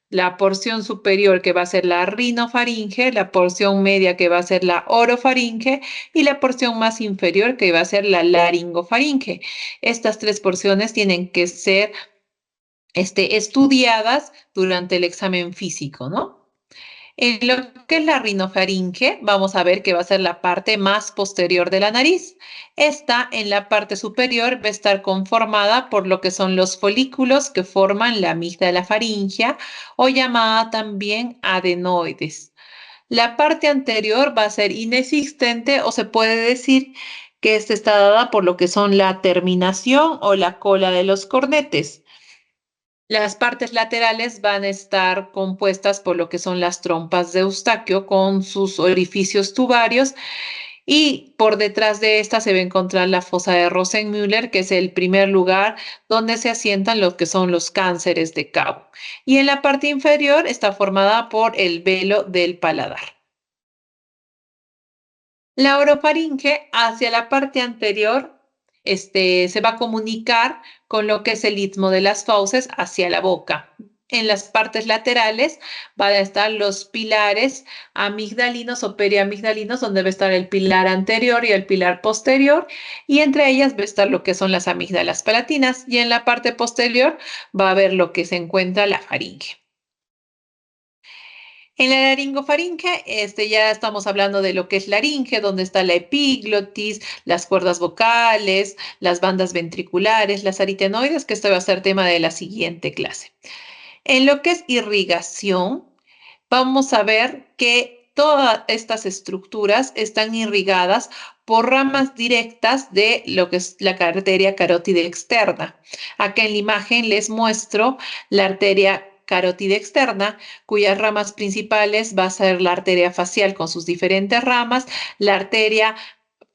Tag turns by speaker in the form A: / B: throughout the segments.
A: la porción superior que va a ser la rinofaringe, la porción media que va a ser la orofaringe y la porción más inferior que va a ser la laringofaringe. Estas tres porciones tienen que ser estudiadas durante el examen físico, ¿no? En lo que es la rinofaringe, vamos a ver que va a ser la parte más posterior de la nariz. Esta en la parte superior va a estar conformada por lo que son los folículos que forman la amígdala faríngea o llamada también adenoides. La parte anterior va a ser inexistente o se puede decir que esta está dada por lo que son la terminación o la cola de los cornetes. Las partes laterales van a estar compuestas por lo que son las trompas de Eustaquio con sus orificios tubarios y por detrás de esta se va a encontrar la fosa de Rosenmüller, que es el primer lugar donde se asientan lo que son los cánceres de cabo. Y en la parte inferior está formada por el velo del paladar. La orofaringe hacia la parte anterior se va a comunicar con lo que es el istmo de las fauces hacia la boca. En las partes laterales van a estar los pilares amigdalinos o periamigdalinos, donde va a estar el pilar anterior y el pilar posterior, y entre ellas va a estar lo que son las amígdalas palatinas, y en la parte posterior va a haber lo que se encuentra la faringe. En la laringofaringe, ya estamos hablando de lo que es laringe, donde está la epiglotis, las cuerdas vocales, las bandas ventriculares, las aritenoides, que esto va a ser tema de la siguiente clase. En lo que es irrigación, vamos a ver que todas estas estructuras están irrigadas por ramas directas de lo que es la arteria carótida externa. Acá en la imagen les muestro la arteria carótida externa, cuyas ramas principales va a ser la arteria facial con sus diferentes ramas, la arteria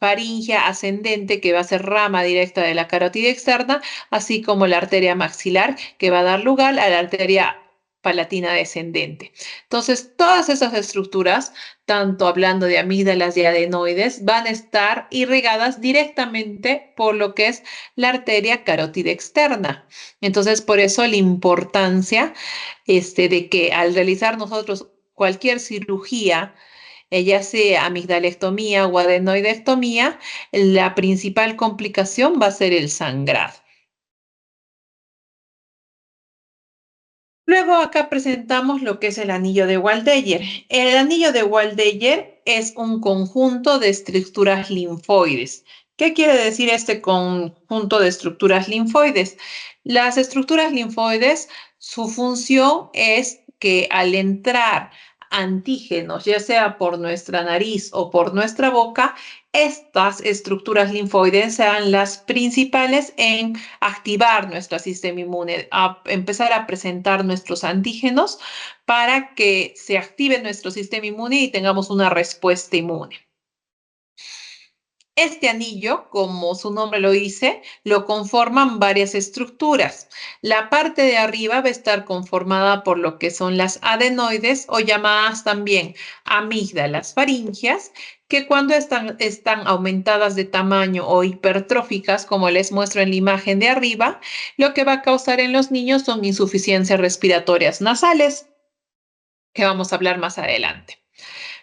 A: faríngea ascendente, que va a ser rama directa de la carótida externa, así como la arteria maxilar, que va a dar lugar a la arteria palatina descendente. Entonces, todas esas estructuras, tanto hablando de amígdalas y adenoides, van a estar irrigadas directamente por lo que es la arteria carótida externa. Entonces, por eso la importancia de que al realizar nosotros cualquier cirugía, ya sea amigdalectomía o adenoidectomía, la principal complicación va a ser el sangrado. Luego acá presentamos lo que es el anillo de Waldeyer. El anillo de Waldeyer es un conjunto de estructuras linfoides. ¿Qué quiere decir este conjunto de estructuras linfoides? Las estructuras linfoides, su función es que al entrar antígenos, ya sea por nuestra nariz o por nuestra boca, estas estructuras linfoides sean las principales en activar nuestro sistema inmune, a empezar a presentar nuestros antígenos para que se active nuestro sistema inmune y tengamos una respuesta inmune. Este anillo, como su nombre lo dice, lo conforman varias estructuras. La parte de arriba va a estar conformada por lo que son las adenoides o llamadas también amígdalas faríngeas, que cuando están aumentadas de tamaño o hipertróficas, como les muestro en la imagen de arriba, lo que va a causar en los niños son insuficiencias respiratorias nasales, que vamos a hablar más adelante.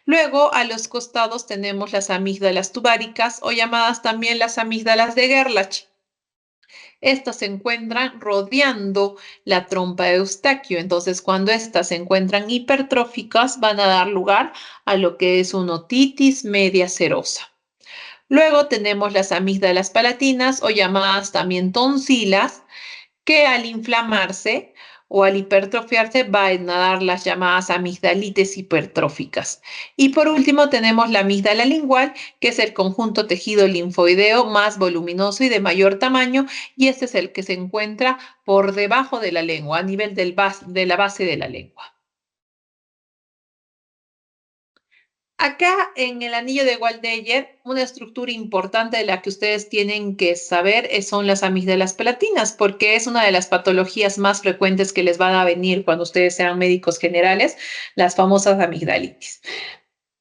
A: Luego, a los costados tenemos las amígdalas tubáricas o llamadas también las amígdalas de Gerlach. Estas se encuentran rodeando la trompa de Eustaquio. Entonces, cuando estas se encuentran hipertróficas, van a dar lugar a lo que es una otitis media serosa. Luego tenemos las amígdalas palatinas o llamadas también tonsilas, que al inflamarse o al hipertrofiarse van a dar las llamadas amigdalitis hipertróficas. Y por último tenemos la amígdala lingual, que es el conjunto tejido linfoideo más voluminoso y de mayor tamaño, y este es el que se encuentra por debajo de la lengua, a nivel de la base de la lengua. Acá en el anillo de Waldeyer, una estructura importante de la que ustedes tienen que saber son las amígdalas palatinas, porque es una de las patologías más frecuentes que les van a venir cuando ustedes sean médicos generales, las famosas amigdalitis.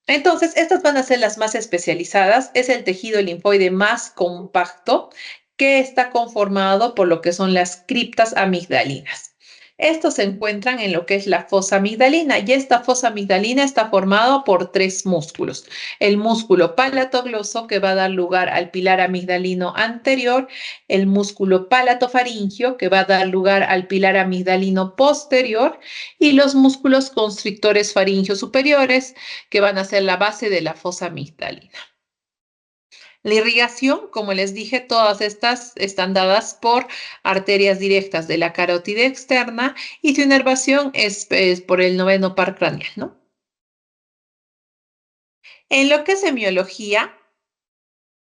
A: Entonces, estas van a ser las más especializadas. Es el tejido linfoide más compacto que está conformado por lo que son las criptas amigdalinas. Estos se encuentran en lo que es la fosa amigdalina y esta fosa amigdalina está formada por tres músculos. El músculo palatogloso que va a dar lugar al pilar amigdalino anterior, el músculo palatofaringio que va a dar lugar al pilar amigdalino posterior y los músculos constrictores faringios superiores que van a ser la base de la fosa amigdalina. La irrigación, como les dije, todas estas están dadas por arterias directas de la carótida externa y su inervación es por el noveno par craneal, ¿no? En lo que es semiología,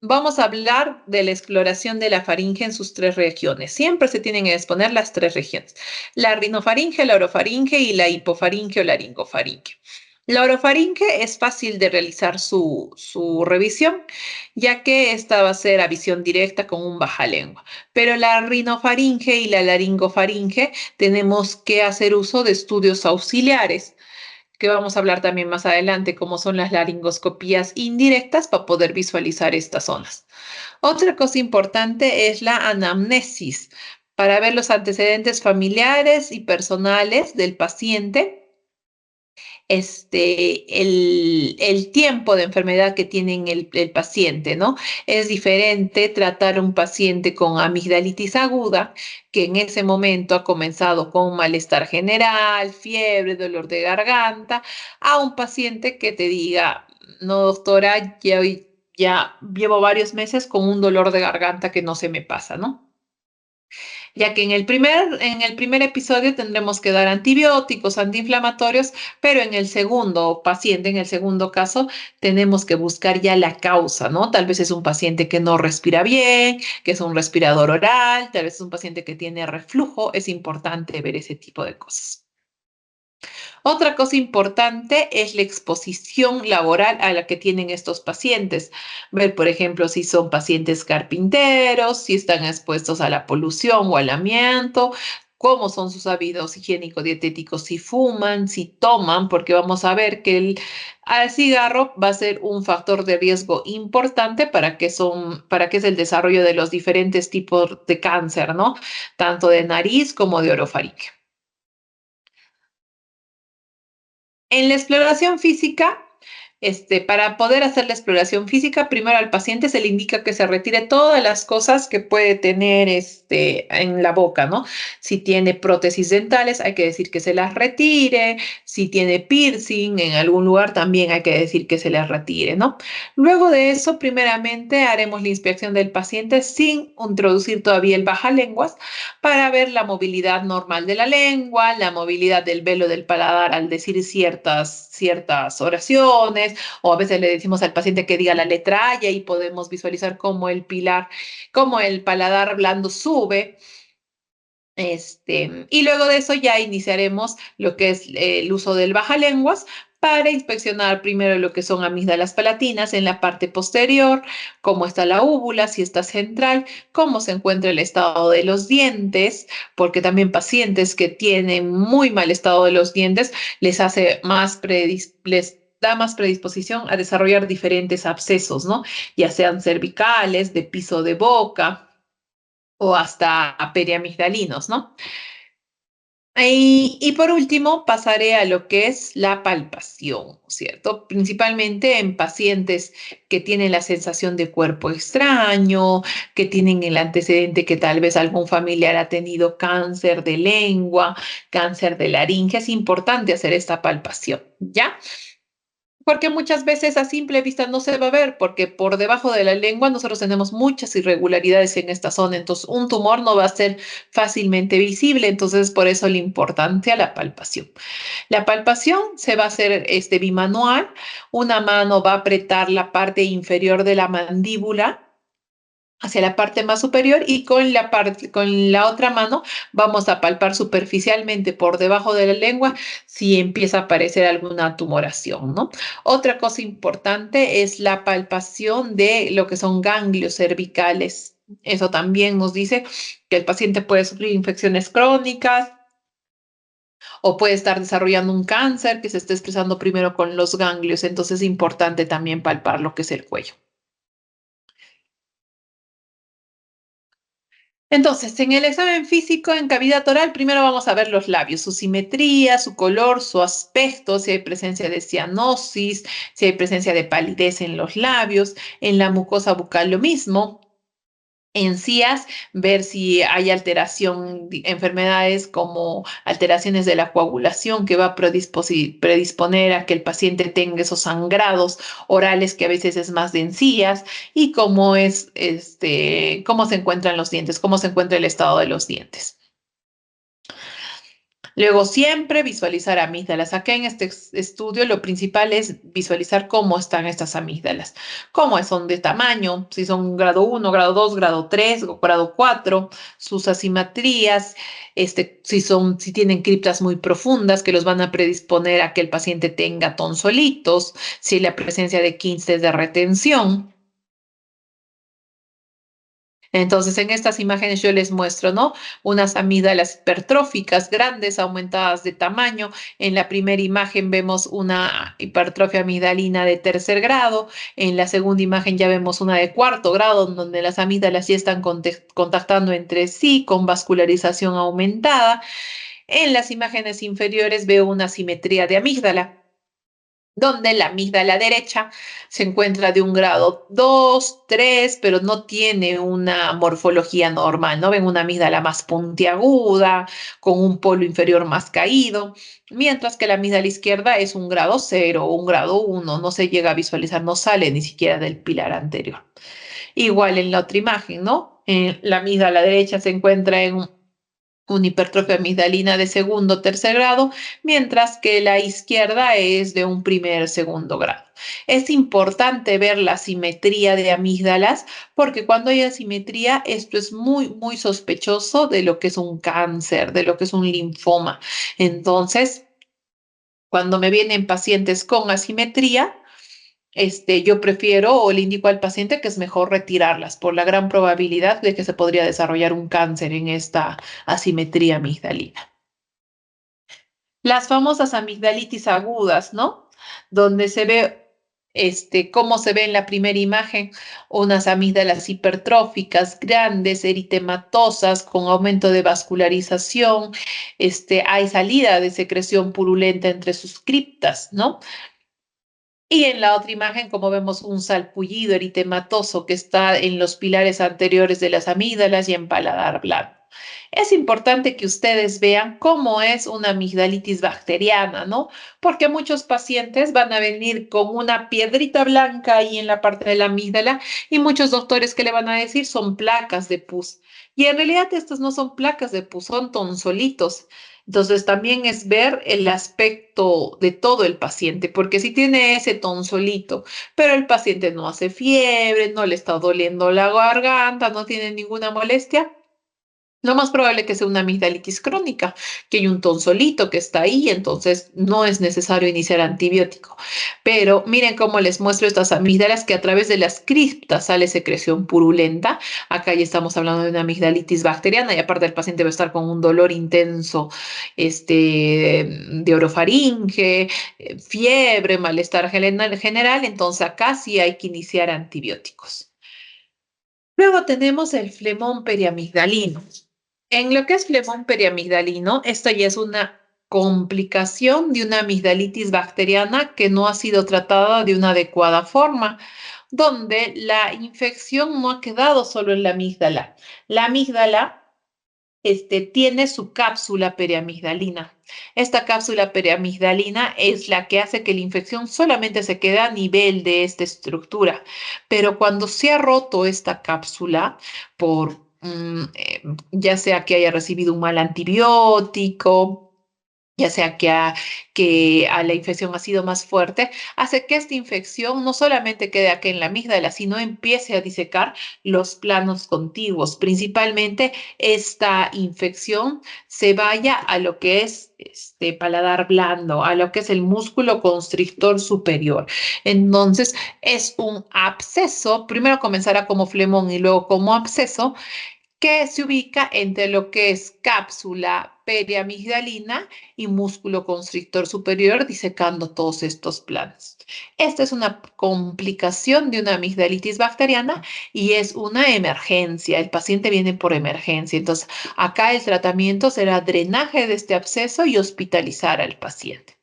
A: vamos a hablar de la exploración de la faringe en sus tres regiones. Siempre se tienen que exponer las tres regiones: la rinofaringe, la orofaringe y la hipofaringe o laringofaringe. La orofaringe es fácil de realizar su revisión, ya que esta va a ser a visión directa con un bajalengua. Pero la rinofaringe y la laringofaringe tenemos que hacer uso de estudios auxiliares que vamos a hablar también más adelante, como son las laringoscopías indirectas para poder visualizar estas zonas. Otra cosa importante es la anamnesis, para ver los antecedentes familiares y personales del paciente, el tiempo de enfermedad que tiene el paciente, ¿no? Es diferente tratar a un paciente con amigdalitis aguda, que en ese momento ha comenzado con malestar general, fiebre, dolor de garganta, a un paciente que te diga, no, doctora, ya llevo varios meses con un dolor de garganta que no se me pasa, ¿no? Ya que en el primer episodio tendremos que dar antibióticos, antiinflamatorios, pero en el segundo paciente, en el segundo caso, tenemos que buscar ya la causa, ¿no? Tal vez es un paciente que no respira bien, que es un respirador oral, tal vez es un paciente que tiene reflujo, es importante ver ese tipo de cosas. Otra cosa importante es la exposición laboral a la que tienen estos pacientes. Ver, por ejemplo, si son pacientes carpinteros, si están expuestos a la polución o al amianto, cómo son sus hábitos higiénico-dietéticos, si fuman, si toman, porque vamos a ver que el cigarro va a ser un factor de riesgo importante para que es el desarrollo de los diferentes tipos de cáncer, ¿no? Tanto de nariz como de orofaringe. En la exploración física, para poder hacer la exploración física, primero al paciente se le indica que se retire todas las cosas que puede tener en la boca, ¿no? Si tiene prótesis dentales, hay que decir que se las retire. Si tiene piercing en algún lugar, también hay que decir que se las retire, ¿no? Luego de eso, primeramente haremos la inspección del paciente sin introducir todavía el bajalenguas para ver la movilidad normal de la lengua, la movilidad del velo del paladar al decir ciertas oraciones, o a veces le decimos al paciente que diga la letra A y ahí podemos visualizar cómo el paladar blando sube. Y luego de eso ya iniciaremos lo que es el uso del bajalenguas para inspeccionar primero lo que son amígdalas palatinas en la parte posterior, cómo está la úvula, si está central, cómo se encuentra el estado de los dientes, porque también pacientes que tienen muy mal estado de los dientes les da más predisposición a desarrollar diferentes abscesos, ¿no? Ya sean cervicales, de piso de boca o hasta periamigdalinos, ¿no? Y por último, pasaré a lo que es la palpación, ¿cierto? Principalmente en pacientes que tienen la sensación de cuerpo extraño, que tienen el antecedente que tal vez algún familiar ha tenido cáncer de lengua, cáncer de laringe. Es importante hacer esta palpación, ¿ya? Porque muchas veces a simple vista no se va a ver, porque por debajo de la lengua nosotros tenemos muchas irregularidades en esta zona, entonces un tumor no va a ser fácilmente visible, entonces por eso la importancia de la palpación. La palpación se va a hacer bimanual, una mano va a apretar la parte inferior de la mandíbula hacia la parte más superior y con la otra mano vamos a palpar superficialmente por debajo de la lengua si empieza a aparecer alguna tumoración, ¿no? Otra cosa importante es la palpación de lo que son ganglios cervicales. Eso también nos dice que el paciente puede sufrir infecciones crónicas o puede estar desarrollando un cáncer que se está expresando primero con los ganglios, entonces es importante también palpar lo que es el cuello. Entonces, en el examen físico en cavidad oral, primero vamos a ver los labios, su simetría, su color, su aspecto, si hay presencia de cianosis, si hay presencia de palidez en los labios, en la mucosa bucal lo mismo. Encías, ver si hay alteración, enfermedades como alteraciones de la coagulación que va a predisponer a que el paciente tenga esos sangrados orales que a veces es más de encías y cómo es, cómo se encuentran los dientes, cómo se encuentra el estado de los dientes. Luego, siempre visualizar amígdalas. Acá en este estudio lo principal es visualizar cómo están estas amígdalas, cómo son de tamaño, si son grado 1, grado 2, grado 3, o grado 4, sus asimetrías, si tienen criptas muy profundas que los van a predisponer a que el paciente tenga tonsolitos, si la presencia de quistes de retención. Entonces, en estas imágenes yo les muestro, ¿no? Unas amígdalas hipertróficas grandes, aumentadas de tamaño. En la primera imagen vemos una hipertrofia amigdalina de tercer grado. En la segunda imagen ya vemos una de cuarto grado, donde las amígdalas ya están contactando entre sí con vascularización aumentada. En las imágenes inferiores veo una simetría de amígdala donde la amígdala derecha se encuentra de un grado 2, 3, pero no tiene una morfología normal, ¿no? Ven una amígdala más puntiaguda, con un polo inferior más caído, mientras que la amígdala izquierda es un grado 0 o un grado 1, no se llega a visualizar, no sale ni siquiera del pilar anterior. Igual en la otra imagen, ¿no? La amígdala derecha se encuentra en una hipertrofia amigdalina de segundo o tercer grado, mientras que la izquierda es de un primer segundo grado. Es importante ver la simetría de amígdalas porque cuando hay asimetría, esto es muy, muy sospechoso de lo que es un cáncer, de lo que es un linfoma. Entonces, cuando me vienen pacientes con asimetría, yo prefiero o le indico al paciente que es mejor retirarlas por la gran probabilidad de que se podría desarrollar un cáncer en esta asimetría amigdalina. Las famosas amigdalitis agudas, ¿no? Donde se ve, cómo se ve en la primera imagen, unas amígdalas hipertróficas, grandes, eritematosas, con aumento de vascularización, hay salida de secreción purulenta entre sus criptas, ¿no? Y en la otra imagen, como vemos, un salpullido eritematoso que está en los pilares anteriores de las amígdalas y en paladar blando. Es importante que ustedes vean cómo es una amigdalitis bacteriana, ¿no? Porque muchos pacientes van a venir con una piedrita blanca ahí en la parte de la amígdala y muchos doctores que le van a decir son placas de pus. Y en realidad estas no son placas de pus, son tonsolitos. Entonces también es ver el aspecto de todo el paciente, porque si tiene ese tonsolito, pero el paciente no hace fiebre, no le está doliendo la garganta, no tiene ninguna molestia, lo más probable es que sea una amigdalitis crónica, que hay un tonsolito que está ahí, entonces no es necesario iniciar antibiótico. Pero miren cómo les muestro estas amígdalas que a través de las criptas sale secreción purulenta. Acá ya estamos hablando de una amigdalitis bacteriana y aparte el paciente va a estar con un dolor intenso, de orofaringe, fiebre, malestar general, entonces acá sí hay que iniciar antibióticos. Luego tenemos el flemón periamigdalino. En lo que es flemón periamigdalino, esta ya es una complicación de una amigdalitis bacteriana que no ha sido tratada de una adecuada forma, donde la infección no ha quedado solo en la amígdala. La amígdala tiene su cápsula periamigdalina. Esta cápsula periamigdalina es la que hace que la infección solamente se quede a nivel de esta estructura. Pero cuando se ha roto esta cápsula por ya sea que haya recibido un mal antibiótico, ya sea que la infección ha sido más fuerte, hace que esta infección no solamente quede aquí en la amígdala, sino empiece a disecar los planos contiguos. Principalmente esta infección se vaya a lo que es este paladar blando, a lo que es el músculo constrictor superior. Entonces, es un absceso, primero comenzará como flemón y luego como absceso, que se ubica entre lo que es cápsula periamigdalina y músculo constrictor superior, disecando todos estos planos. Esta es una complicación de una amigdalitis bacteriana y es una emergencia. El paciente viene por emergencia. Entonces, acá el tratamiento será drenaje de este absceso y hospitalizar al paciente.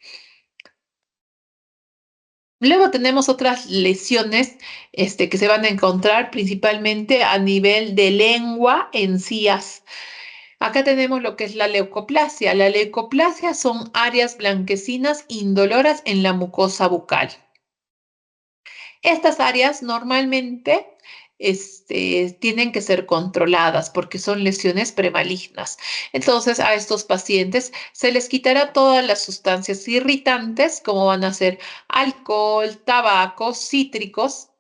A: Luego tenemos otras lesiones que se van a encontrar principalmente a nivel de lengua, encías. Acá tenemos lo que es la leucoplasia. La leucoplasia son áreas blanquecinas indoloras en la mucosa bucal. Estas áreas normalmente tienen que ser controladas porque son lesiones premalignas. Entonces, a estos pacientes se les quitará todas las sustancias irritantes, como van a ser alcohol, tabaco, cítricos,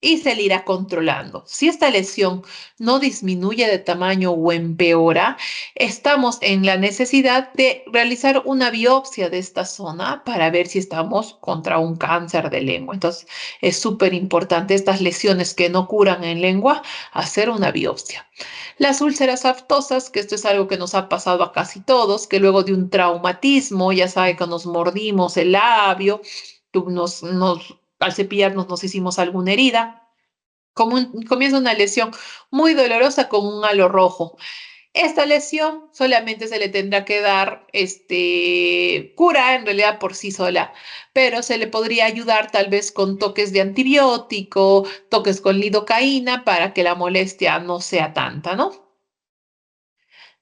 A: y se le irá controlando. Si esta lesión no disminuye de tamaño o empeora, estamos en la necesidad de realizar una biopsia de esta zona para ver si estamos contra un cáncer de lengua. Entonces, es súper importante estas lesiones que no curan en lengua, hacer una biopsia. Las úlceras aftosas, que esto es algo que nos ha pasado a casi todos, que luego de un traumatismo, ya sabe que nos mordimos el labio, al cepillarnos nos hicimos alguna herida, comienza una lesión muy dolorosa con un halo rojo. Esta lesión solamente se le tendrá que dar cura en realidad por sí sola, pero se le podría ayudar tal vez con toques de antibiótico, toques con lidocaína para que la molestia no sea tanta, ¿no?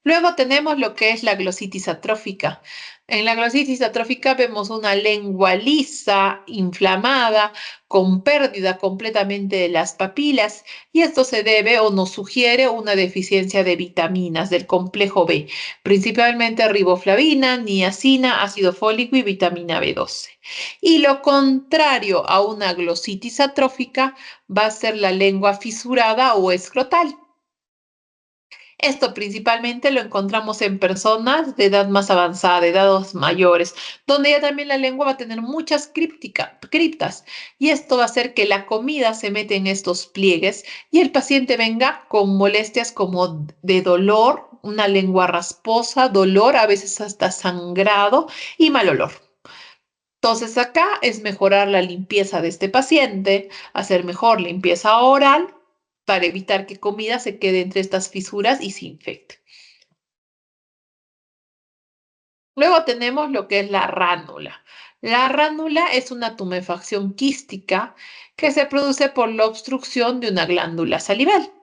A: Luego tenemos lo que es la glositis atrófica. En la glositis atrófica vemos una lengua lisa, inflamada, con pérdida completamente de las papilas, y esto se debe o nos sugiere una deficiencia de vitaminas del complejo B, principalmente riboflavina, niacina, ácido fólico y vitamina B12. Y lo contrario a una glositis atrófica va a ser la lengua fisurada o escrotal. Esto principalmente lo encontramos en personas de edad más avanzada, de edades mayores, donde ya también la lengua va a tener muchas criptas, y esto va a hacer que la comida se mete en estos pliegues y el paciente venga con molestias como de dolor, una lengua rasposa, dolor, a veces hasta sangrado y mal olor. Entonces acá es mejorar la limpieza de este paciente, hacer mejor limpieza oral para evitar que comida se quede entre estas fisuras y se infecte. Luego tenemos lo que es la ránula. La ránula es una tumefacción quística que se produce por la obstrucción de una glándula salival.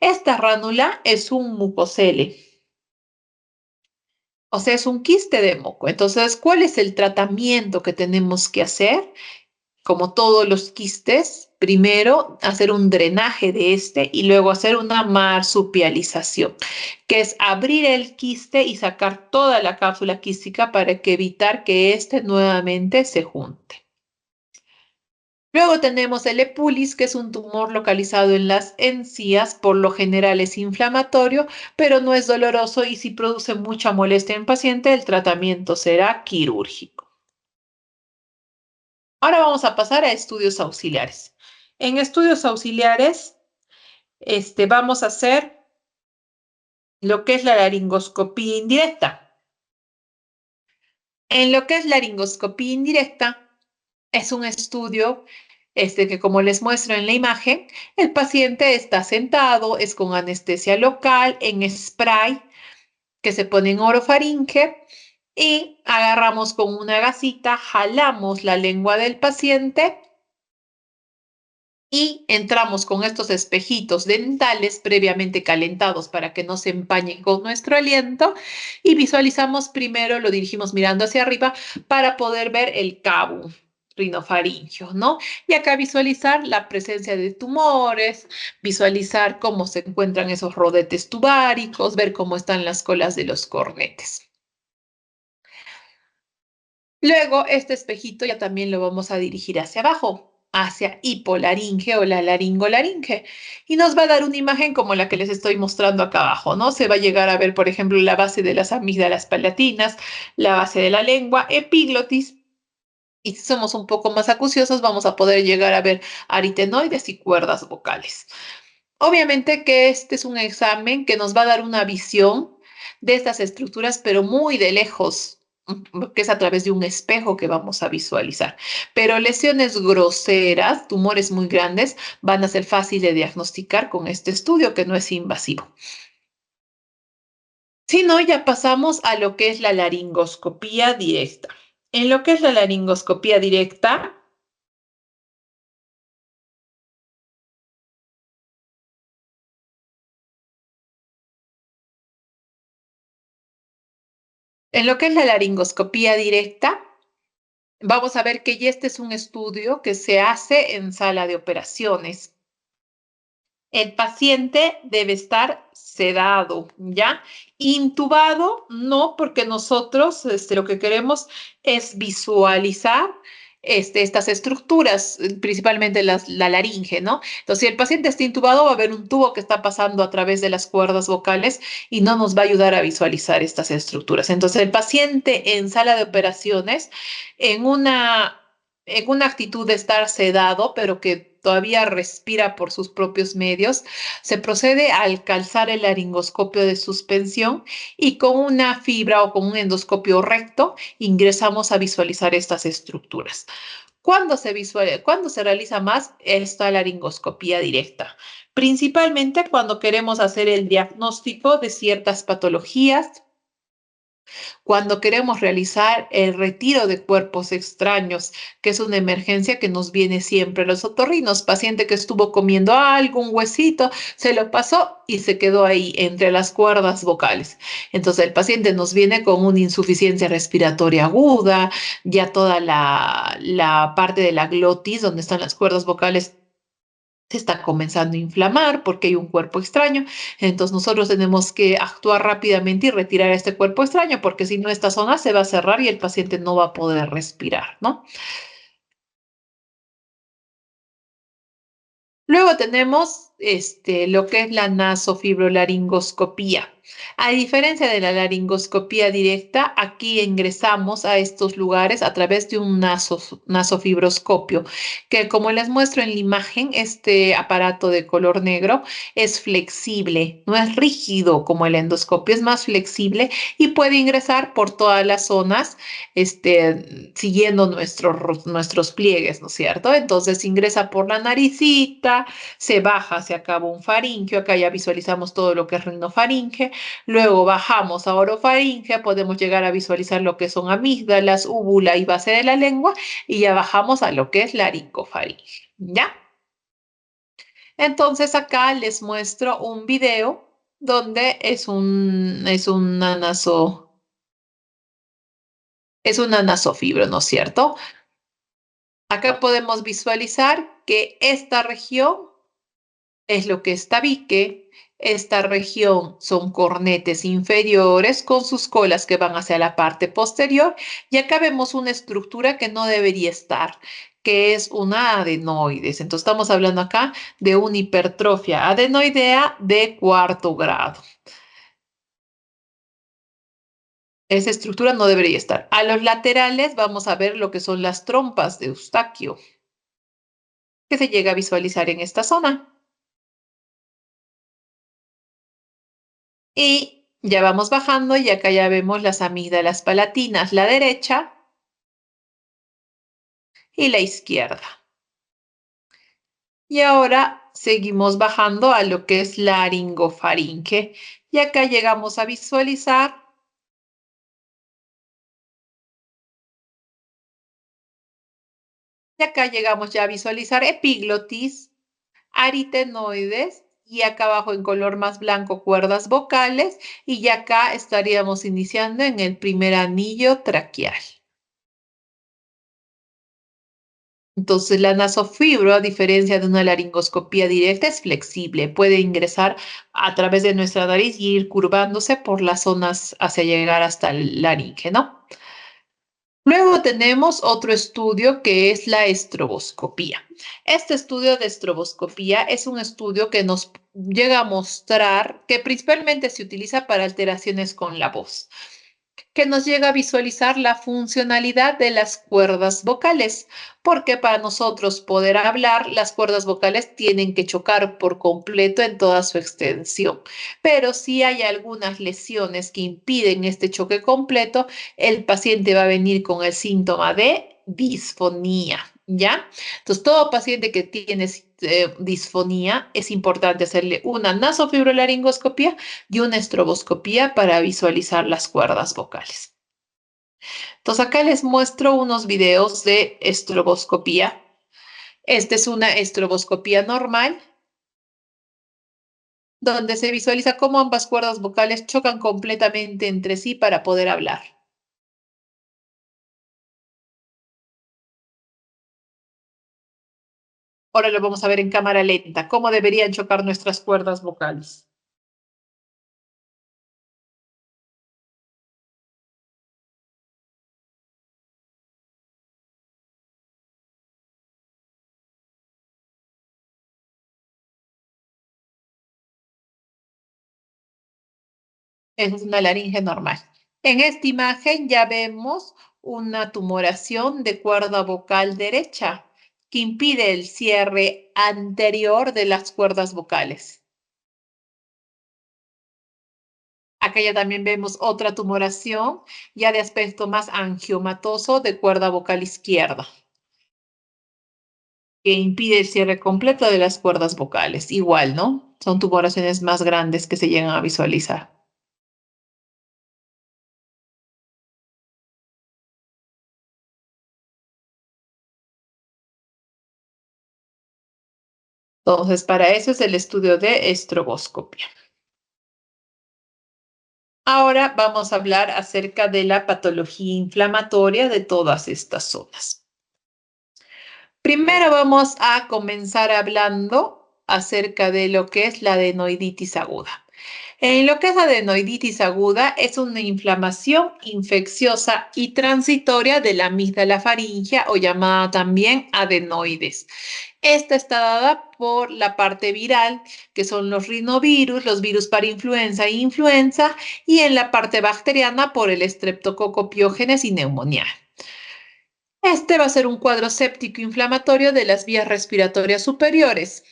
A: Esta ránula es un mucosele, o sea, es un quiste de moco. Entonces, ¿cuál es el tratamiento que tenemos que hacer? Como todos los quistes, primero hacer un drenaje de este y luego hacer una marsupialización, que es abrir el quiste y sacar toda la cápsula quística para evitar que este nuevamente se junte. Luego tenemos el epulis, que es un tumor localizado en las encías, por lo general es inflamatorio, pero no es doloroso, y si produce mucha molestia en paciente, el tratamiento será quirúrgico. Ahora vamos a pasar a estudios auxiliares. En estudios auxiliares, vamos a hacer lo que es la laringoscopía indirecta. En lo que es laringoscopía indirecta, es un estudio que, como les muestro en la imagen, el paciente está sentado, es con anestesia local, en spray que se pone en orofaringe, y agarramos con una gasita, jalamos la lengua del paciente y entramos con estos espejitos dentales previamente calentados para que no se empañen con nuestro aliento, y visualizamos primero, lo dirigimos mirando hacia arriba para poder ver el cabo rinofaringio, ¿no? Y acá visualizar la presencia de tumores, visualizar cómo se encuentran esos rodetes tubáricos, ver cómo están las colas de los cornetes. Luego, este espejito ya también lo vamos a dirigir hacia abajo, hacia hipolaringe o la laringolaringe, y nos va a dar una imagen como la que les estoy mostrando acá abajo, ¿no? Se va a llegar a ver, por ejemplo, la base de las amígdalas palatinas, la base de la lengua, epiglotis, y si somos un poco más acuciosos, vamos a poder llegar a ver aritenoides y cuerdas vocales. Obviamente que este es un examen que nos va a dar una visión de estas estructuras, pero muy de lejos, que es a través de un espejo que vamos a visualizar. Pero lesiones groseras, tumores muy grandes, van a ser fáciles de diagnosticar con este estudio que no es invasivo. Si no, ya pasamos a lo que es la laringoscopía directa. En lo que es la laringoscopía directa, en lo que es la laringoscopía directa, vamos a ver que ya este es un estudio que se hace en sala de operaciones. El paciente debe estar sedado, ¿ya? Intubado, no, porque nosotros lo que queremos es visualizar estas estructuras, principalmente la laringe, ¿no? Entonces, si el paciente está intubado, va a haber un tubo que está pasando a través de las cuerdas vocales y no nos va a ayudar a visualizar estas estructuras. Entonces, el paciente en sala de operaciones, en una en una actitud de estar sedado, pero que todavía respira por sus propios medios, se procede al calzar el laringoscopio de suspensión y con una fibra o con un endoscopio recto ingresamos a visualizar estas estructuras. ¿Cuándo se realiza más esta laringoscopía directa? Principalmente cuando queremos hacer el diagnóstico de ciertas patologías, cuando queremos realizar el retiro de cuerpos extraños, que es una emergencia que nos viene siempre a los otorrinos, paciente que estuvo comiendo algo, un huesito, se lo pasó y se quedó ahí entre las cuerdas vocales. Entonces el paciente nos viene con una insuficiencia respiratoria aguda, ya toda la parte de la glotis, donde están las cuerdas vocales, se está comenzando a inflamar porque hay un cuerpo extraño. Entonces nosotros tenemos que actuar rápidamente y retirar este cuerpo extraño porque si no esta zona se va a cerrar y el paciente no va a poder respirar, ¿no? Luego tenemos lo que es la nasofibrolaringoscopía. A diferencia de la laringoscopía directa, aquí ingresamos a estos lugares a través de un nasofibroscopio, que como les muestro en la imagen, este aparato de color negro es flexible, no es rígido como el endoscopio, es más flexible y puede ingresar por todas las zonas, siguiendo nuestros pliegues, ¿no es cierto? Entonces ingresa por la naricita, se baja hacia acá un faringeo, acá ya visualizamos todo lo que es rinofaringe, luego bajamos a orofaringe, podemos llegar a visualizar lo que son amígdalas, úvula y base de la lengua, y ya bajamos a lo que es laringofaringe, ¿ya? Entonces acá les muestro un video donde es una nasofibro, ¿no es cierto? Acá podemos visualizar que esta región es lo que es tabique. Esta región son cornetes inferiores con sus colas que van hacia la parte posterior. Y acá vemos una estructura que no debería estar, que es una adenoides. Entonces estamos hablando acá de una hipertrofia adenoidea de cuarto grado. Esa estructura no debería estar. A los laterales vamos a ver lo que son las trompas de Eustaquio, que se llega a visualizar en esta zona. Y ya vamos bajando y acá ya vemos las amígdalas palatinas, la derecha y la izquierda. Y ahora seguimos bajando a lo que es laringofaringe. Y acá llegamos a visualizar, y acá llegamos ya a visualizar epiglotis, aritenoides, y acá abajo en color más blanco cuerdas vocales, y ya acá estaríamos iniciando en el primer anillo traqueal. Entonces, la nasofibro, a diferencia de una laringoscopía directa, es flexible, puede ingresar a través de nuestra nariz y ir curvándose por las zonas hacia llegar hasta el laringe, ¿no? Luego tenemos otro estudio que es la estroboscopía. Este estudio de estroboscopía es un estudio que nos llega a mostrar que principalmente se utiliza para alteraciones con la voz. que nos llega a visualizar la funcionalidad de las cuerdas vocales, porque para nosotros poder hablar, las cuerdas vocales tienen que chocar por completo en toda su extensión. Pero si hay algunas lesiones que impiden este choque completo, el paciente va a venir con el síntoma de disfonía, ¿ya? Entonces, todo paciente que tiene disfonía, es importante hacerle una nasofibrolaringoscopía y una estroboscopía para visualizar las cuerdas vocales. Entonces, acá les muestro unos videos de estroboscopía. Esta es una estroboscopía normal, donde se visualiza cómo ambas cuerdas vocales chocan completamente entre sí para poder hablar. Ahora lo vamos a ver en cámara lenta, cómo deberían chocar nuestras cuerdas vocales. Esa es una laringe normal. En esta imagen ya vemos una tumoración de cuerda vocal derecha que impide el cierre anterior de las cuerdas vocales. Acá ya también vemos otra tumoración ya de aspecto más angiomatoso de cuerda vocal izquierda, que impide el cierre completo de las cuerdas vocales. Igual, ¿no? Son tumoraciones más grandes que se llegan a visualizar. Entonces, para eso es el estudio de estroboscopia. Ahora vamos a hablar acerca de la patología inflamatoria de todas estas zonas. Primero vamos a comenzar hablando acerca de lo que es la adenoiditis aguda. En lo que es adenoiditis aguda es una inflamación infecciosa y transitoria de la amígdala faríngea o llamada también adenoides. Esta está dada por la parte viral, que son los rinovirus, los virus para influenza e influenza, y en la parte bacteriana por el estreptococo piógenes y neumonía. Este va a ser un cuadro séptico inflamatorio de las vías respiratorias superiores.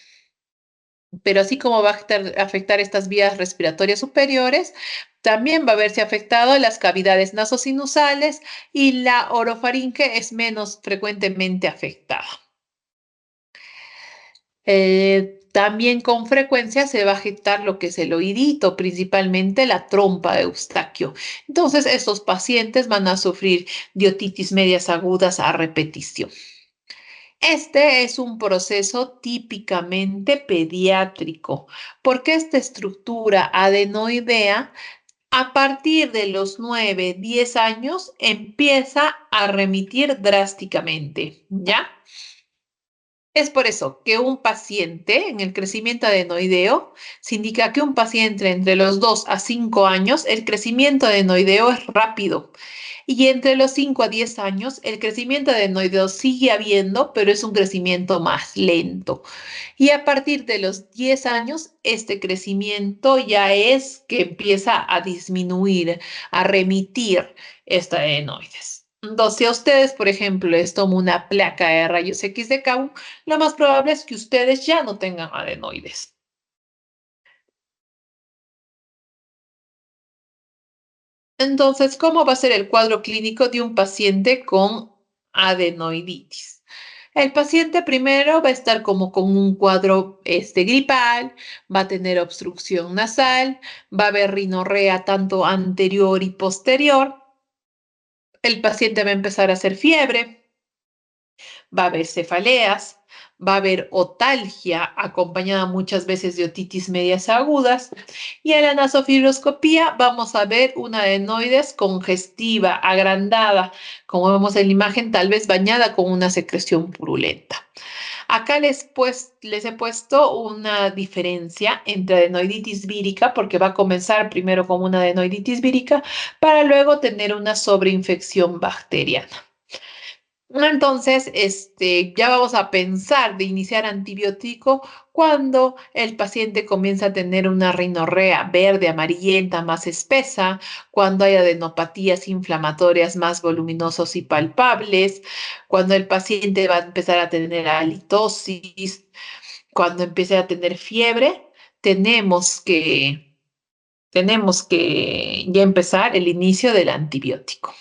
A: Pero así como va a afectar estas vías respiratorias superiores, también va a verse afectado las cavidades nasosinusales y la orofaringe es menos frecuentemente afectada. También con frecuencia se va a afectar lo que es el oídito, principalmente la trompa de Eustaquio. Entonces, estos pacientes van a sufrir de otitis medias agudas a repetición. Este es un proceso típicamente pediátrico, porque esta estructura adenoidea a partir de los 9, 10 años empieza a remitir drásticamente, ¿ya? Es por eso que un paciente en el crecimiento adenoideo se indica que un paciente entre los 2 a 5 años, el crecimiento adenoideo es rápido. Y entre los 5 a 10 años, el crecimiento adenoideo sigue habiendo, pero es un crecimiento más lento. Y a partir de los 10 años, este crecimiento ya es que empieza a disminuir, a remitir esta adenoides. Entonces, si a ustedes, por ejemplo, les tomo una placa de rayos X de CAU, lo más probable es que ustedes ya no tengan adenoides. Entonces, ¿cómo va a ser el cuadro clínico de un paciente con adenoiditis? El paciente primero va a estar como con un cuadro gripal, va a tener obstrucción nasal, va a haber rinorrea tanto anterior y posterior. El paciente va a empezar a hacer fiebre, va a haber cefaleas, va a haber otalgia acompañada muchas veces de otitis medias agudas y en la nasofibroscopía vamos a ver una adenoides congestiva, agrandada, como vemos en la imagen, tal vez bañada con una secreción purulenta. Acá les he puesto una diferencia entre adenoiditis vírica, porque va a comenzar primero como una adenoiditis vírica, para luego tener una sobreinfección bacteriana. Entonces, ya vamos a pensar de iniciar antibiótico cuando el paciente comienza a tener una rinorrea verde, amarillenta, más espesa, cuando hay adenopatías inflamatorias más voluminosas y palpables, cuando el paciente va a empezar a tener halitosis, cuando empiece a tener fiebre, tenemos que, tenemos que ya empezar el inicio del antibiótico.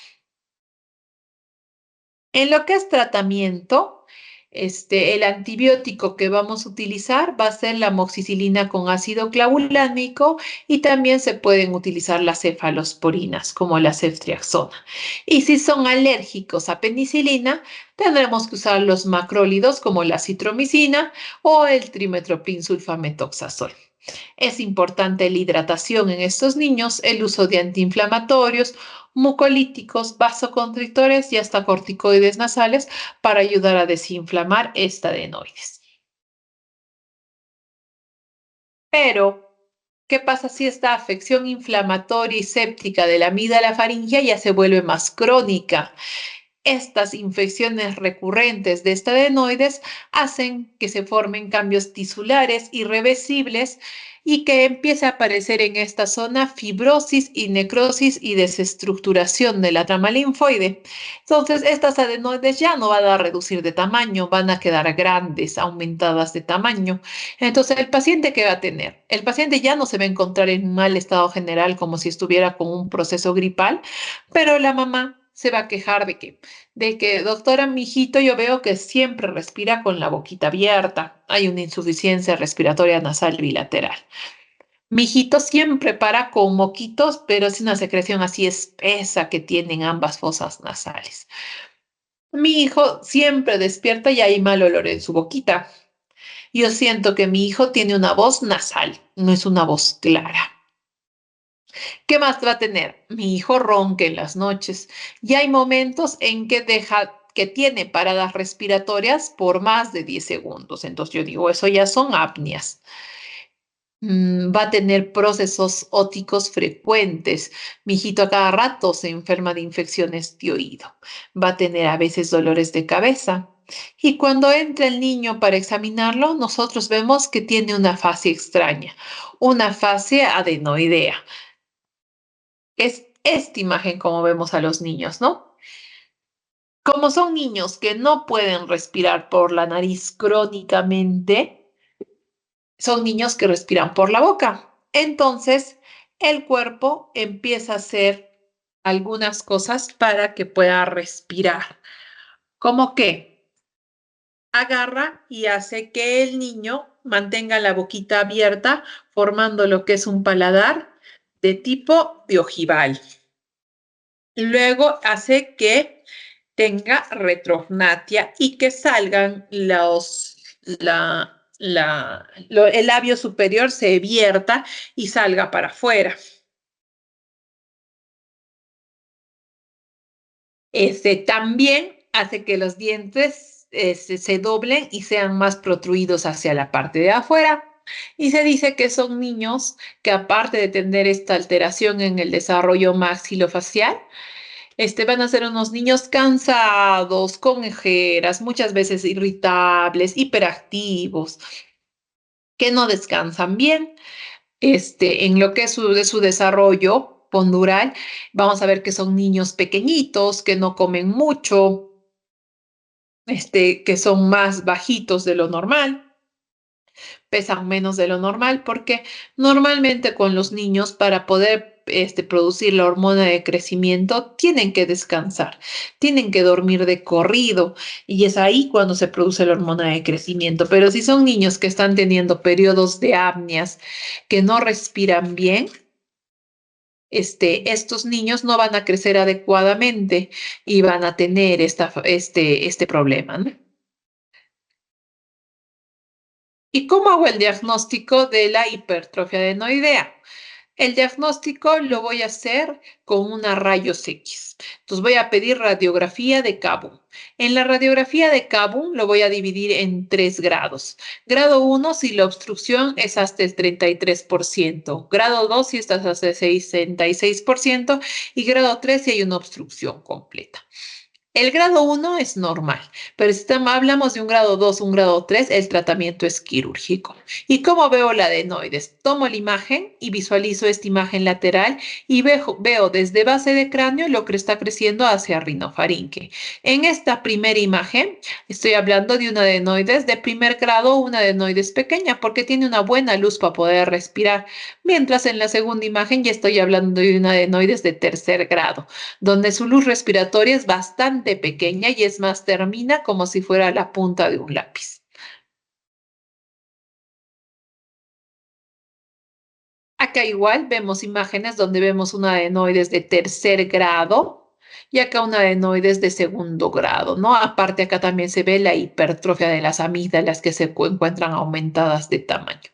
A: En lo que es tratamiento, el antibiótico que vamos a utilizar va a ser la amoxicilina con ácido clavulánico y también se pueden utilizar las cefalosporinas como la ceftriaxona. Y si son alérgicos a penicilina, tendremos que usar los macrólidos como la citromicina o el trimetoprim sulfametoxazol. Es importante la hidratación en estos niños, el uso de antiinflamatorios, mucolíticos, vasoconstrictores y hasta corticoides nasales para ayudar a desinflamar esta adenoides. Pero, ¿qué pasa si esta afección inflamatoria y séptica de la amígdala faríngea ya se vuelve más crónica? Estas infecciones recurrentes de esta adenoides hacen que se formen cambios tisulares irreversibles y que empiece a aparecer en esta zona fibrosis y necrosis y desestructuración de la trama linfoide. Entonces, estas adenoides ya no van a reducir de tamaño, van a quedar grandes, aumentadas de tamaño. Entonces, ¿el paciente qué va a tener? El paciente ya no se va a encontrar en mal estado general como si estuviera con un proceso gripal, pero la mamá se va a quejar de que, doctora, mi hijito, yo veo que siempre respira con la boquita abierta. Hay una insuficiencia respiratoria nasal bilateral. Mi hijito siempre para con moquitos, pero es una secreción así espesa que tienen ambas fosas nasales. Mi hijo siempre despierta y hay mal olor en su boquita. Yo siento que mi hijo tiene una voz nasal, no es una voz clara. ¿Qué más va a tener? Mi hijo ronca en las noches y hay momentos en que tiene paradas respiratorias por más de 10 segundos. Entonces yo digo, eso ya son apnias. Va a tener procesos óticos frecuentes. Mi hijito a cada rato se enferma de infecciones de oído. Va a tener a veces dolores de cabeza. Y cuando entra el niño para examinarlo, nosotros vemos que tiene una fase extraña, una fase adenoidea. Es esta imagen como vemos a los niños, ¿no? Como son niños que no pueden respirar por la nariz crónicamente, son niños que respiran por la boca. Entonces, el cuerpo empieza a hacer algunas cosas para que pueda respirar. ¿Cómo que? Agarra y hace que el niño mantenga la boquita abierta, formando lo que es un paladar de tipo de ojival. Luego hace que tenga retrognatia y que salgan el labio superior se vierta y salga para afuera. También hace que los dientes se doblen y sean más protruidos hacia la parte de afuera. Y se dice que son niños que aparte de tener esta alteración en el desarrollo maxilofacial, van a ser unos niños cansados, con ojeras, muchas veces irritables, hiperactivos, que no descansan bien. En lo que es de su desarrollo pondural, vamos a ver que son niños pequeñitos, que no comen mucho, que son más bajitos de lo normal, pesan menos de lo normal, porque normalmente con los niños para poder producir la hormona de crecimiento tienen que descansar, tienen que dormir de corrido y es ahí cuando se produce la hormona de crecimiento. Pero si son niños que están teniendo periodos de apnias, que no respiran bien, estos niños no van a crecer adecuadamente y van a tener este problema, ¿no? ¿Y cómo hago el diagnóstico de la hipertrofia adenoidea? El diagnóstico lo voy a hacer con una rayos X. Entonces voy a pedir radiografía de Kabum. En la radiografía de Kabum lo voy a dividir en 3 grados. Grado 1 si la obstrucción es hasta el 33%. Grado 2 si está hasta el 66% y grado 3 si hay una obstrucción completa. El grado 1 es normal, pero si hablamos de un grado 2, un grado 3, el tratamiento es quirúrgico. ¿Y cómo veo la adenoides? Tomo la imagen y visualizo esta imagen lateral y veo desde base de cráneo lo que está creciendo hacia rinofaringe. En esta primera imagen estoy hablando de una adenoides de primer grado, una adenoides pequeña, porque tiene una buena luz para poder respirar, mientras en la segunda imagen ya estoy hablando de una adenoides de tercer grado, donde su luz respiratoria es bastante pequeña y es más, termina como si fuera la punta de un lápiz. Acá igual vemos imágenes donde vemos una adenoides de tercer grado y acá una adenoides de segundo grado, ¿no? Aparte acá también se ve la hipertrofia de las amígdalas que se encuentran aumentadas de tamaño.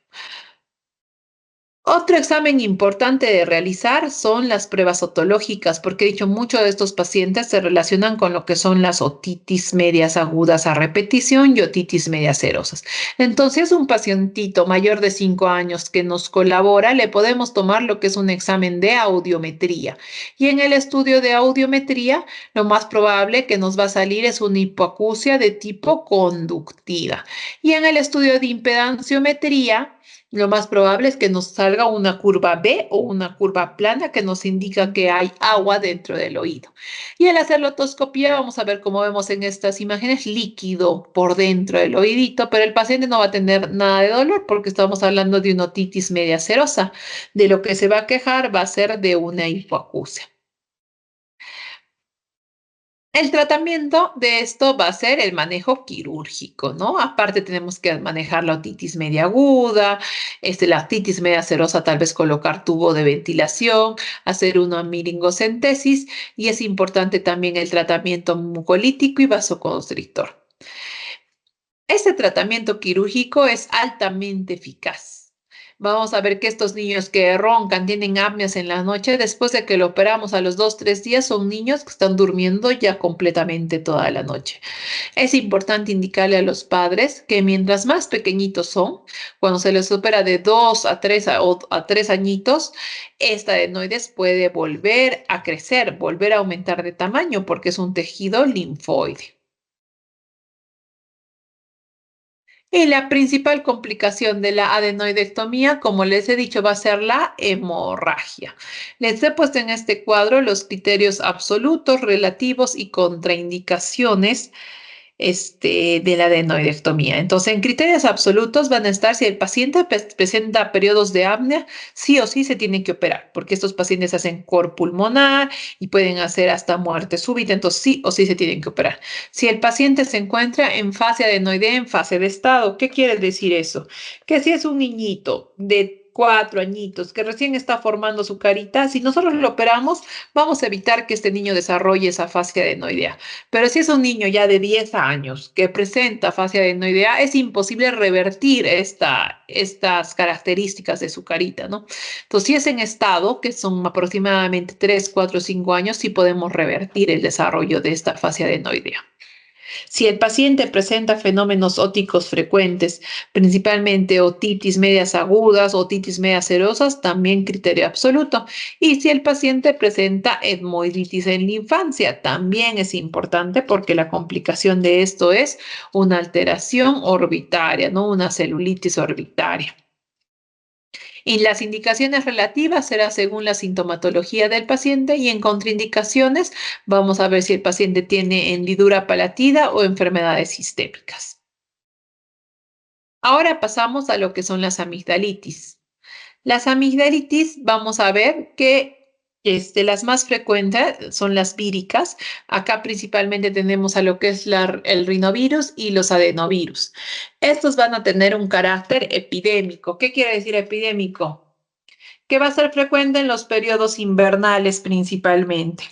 A: Otro examen importante de realizar son las pruebas otológicas, porque he dicho, muchos de estos pacientes se relacionan con lo que son las otitis medias agudas a repetición y otitis medias serosas. Entonces, un pacientito mayor de 5 años que nos colabora, le podemos tomar lo que es un examen de audiometría. Y en el estudio de audiometría, lo más probable que nos va a salir es una hipoacusia de tipo conductiva. Y en el estudio de impedanciometría, lo más probable es que nos salga una curva B o una curva plana que nos indica que hay agua dentro del oído. Y al hacer la otoscopía vamos a ver, como vemos en estas imágenes, líquido por dentro del oídito, pero el paciente no va a tener nada de dolor porque estamos hablando de una otitis media serosa. De lo que se va a quejar va a ser de una hipoacusia. El tratamiento de esto va a ser el manejo quirúrgico, ¿no? Aparte tenemos que manejar la otitis media aguda, la otitis media serosa, tal vez colocar tubo de ventilación, hacer una miringocentesis y es importante también el tratamiento mucolítico y vasoconstrictor. Este tratamiento quirúrgico es altamente eficaz. Vamos a ver que estos niños que roncan, tienen apneas en la noche, después de que lo operamos a los 2, 3 días, son niños que están durmiendo ya completamente toda la noche. Es importante indicarle a los padres que mientras más pequeñitos son, cuando se les opera de 2 a 3 a 3 añitos, esta adenoides puede volver a crecer, volver a aumentar de tamaño porque es un tejido linfoide. Y la principal complicación de la adenoidectomía, como les he dicho, va a ser la hemorragia. Les he puesto en este cuadro los criterios absolutos, relativos y contraindicaciones de la adenoidectomía. Entonces, en criterios absolutos van a estar si el paciente presenta periodos de apnea, sí o sí se tiene que operar, porque estos pacientes hacen cor pulmonar y pueden hacer hasta muerte súbita, entonces sí o sí se tienen que operar. Si el paciente se encuentra en fase adenoidea, en fase de estado, ¿qué quiere decir eso? Que si es un niñito de 4 añitos que recién está formando su carita, si nosotros lo operamos, vamos a evitar que este niño desarrolle esa fase adenoidea. Pero si es un niño ya de 10 años que presenta fase adenoidea, es imposible revertir estas características de su carita, ¿no? Entonces, si es en estado, que son aproximadamente 3, 4, 5 años, sí podemos revertir el desarrollo de esta fase adenoidea. Si el paciente presenta fenómenos óticos frecuentes, principalmente otitis medias agudas, otitis medias serosas, también criterio absoluto. Y si el paciente presenta etmoiditis en la infancia, también es importante porque la complicación de esto es una alteración orbitaria, ¿no? Una celulitis orbitaria. Y las indicaciones relativas será según la sintomatología del paciente y en contraindicaciones vamos a ver si el paciente tiene hendidura palatina o enfermedades sistémicas. Ahora pasamos a lo que son las amigdalitis. Las amigdalitis, vamos a ver que las más frecuentes son las víricas. Acá principalmente tenemos a lo que es el rinovirus y los adenovirus. Estos van a tener un carácter epidémico. ¿Qué quiere decir epidémico? Que va a ser frecuente en los periodos invernales principalmente.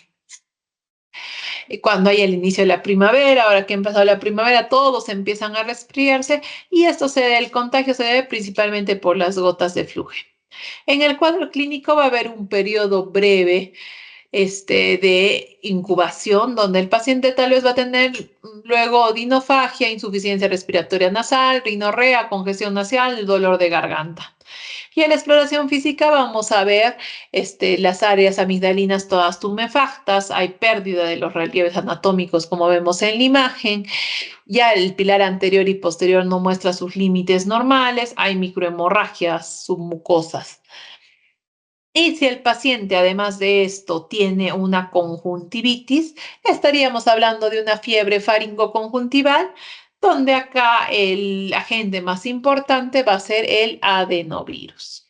A: Cuando hay el inicio de la primavera, ahora que ha empezado la primavera, todos empiezan a resfriarse y el contagio se debe principalmente por las gotas de flujo. En el cuadro clínico va a haber un periodo breve de incubación, donde el paciente tal vez va a tener luego odinofagia, insuficiencia respiratoria nasal, rinorrea, congestión nasal, dolor de garganta. Y en la exploración física vamos a ver las áreas amigdalinas todas tumefactas, hay pérdida de los relieves anatómicos como vemos en la imagen, ya el pilar anterior y posterior no muestra sus límites normales, hay microhemorragias submucosas. Y si el paciente, además de esto, tiene una conjuntivitis, estaríamos hablando de una fiebre faringoconjuntival, donde acá el agente más importante va a ser el adenovirus.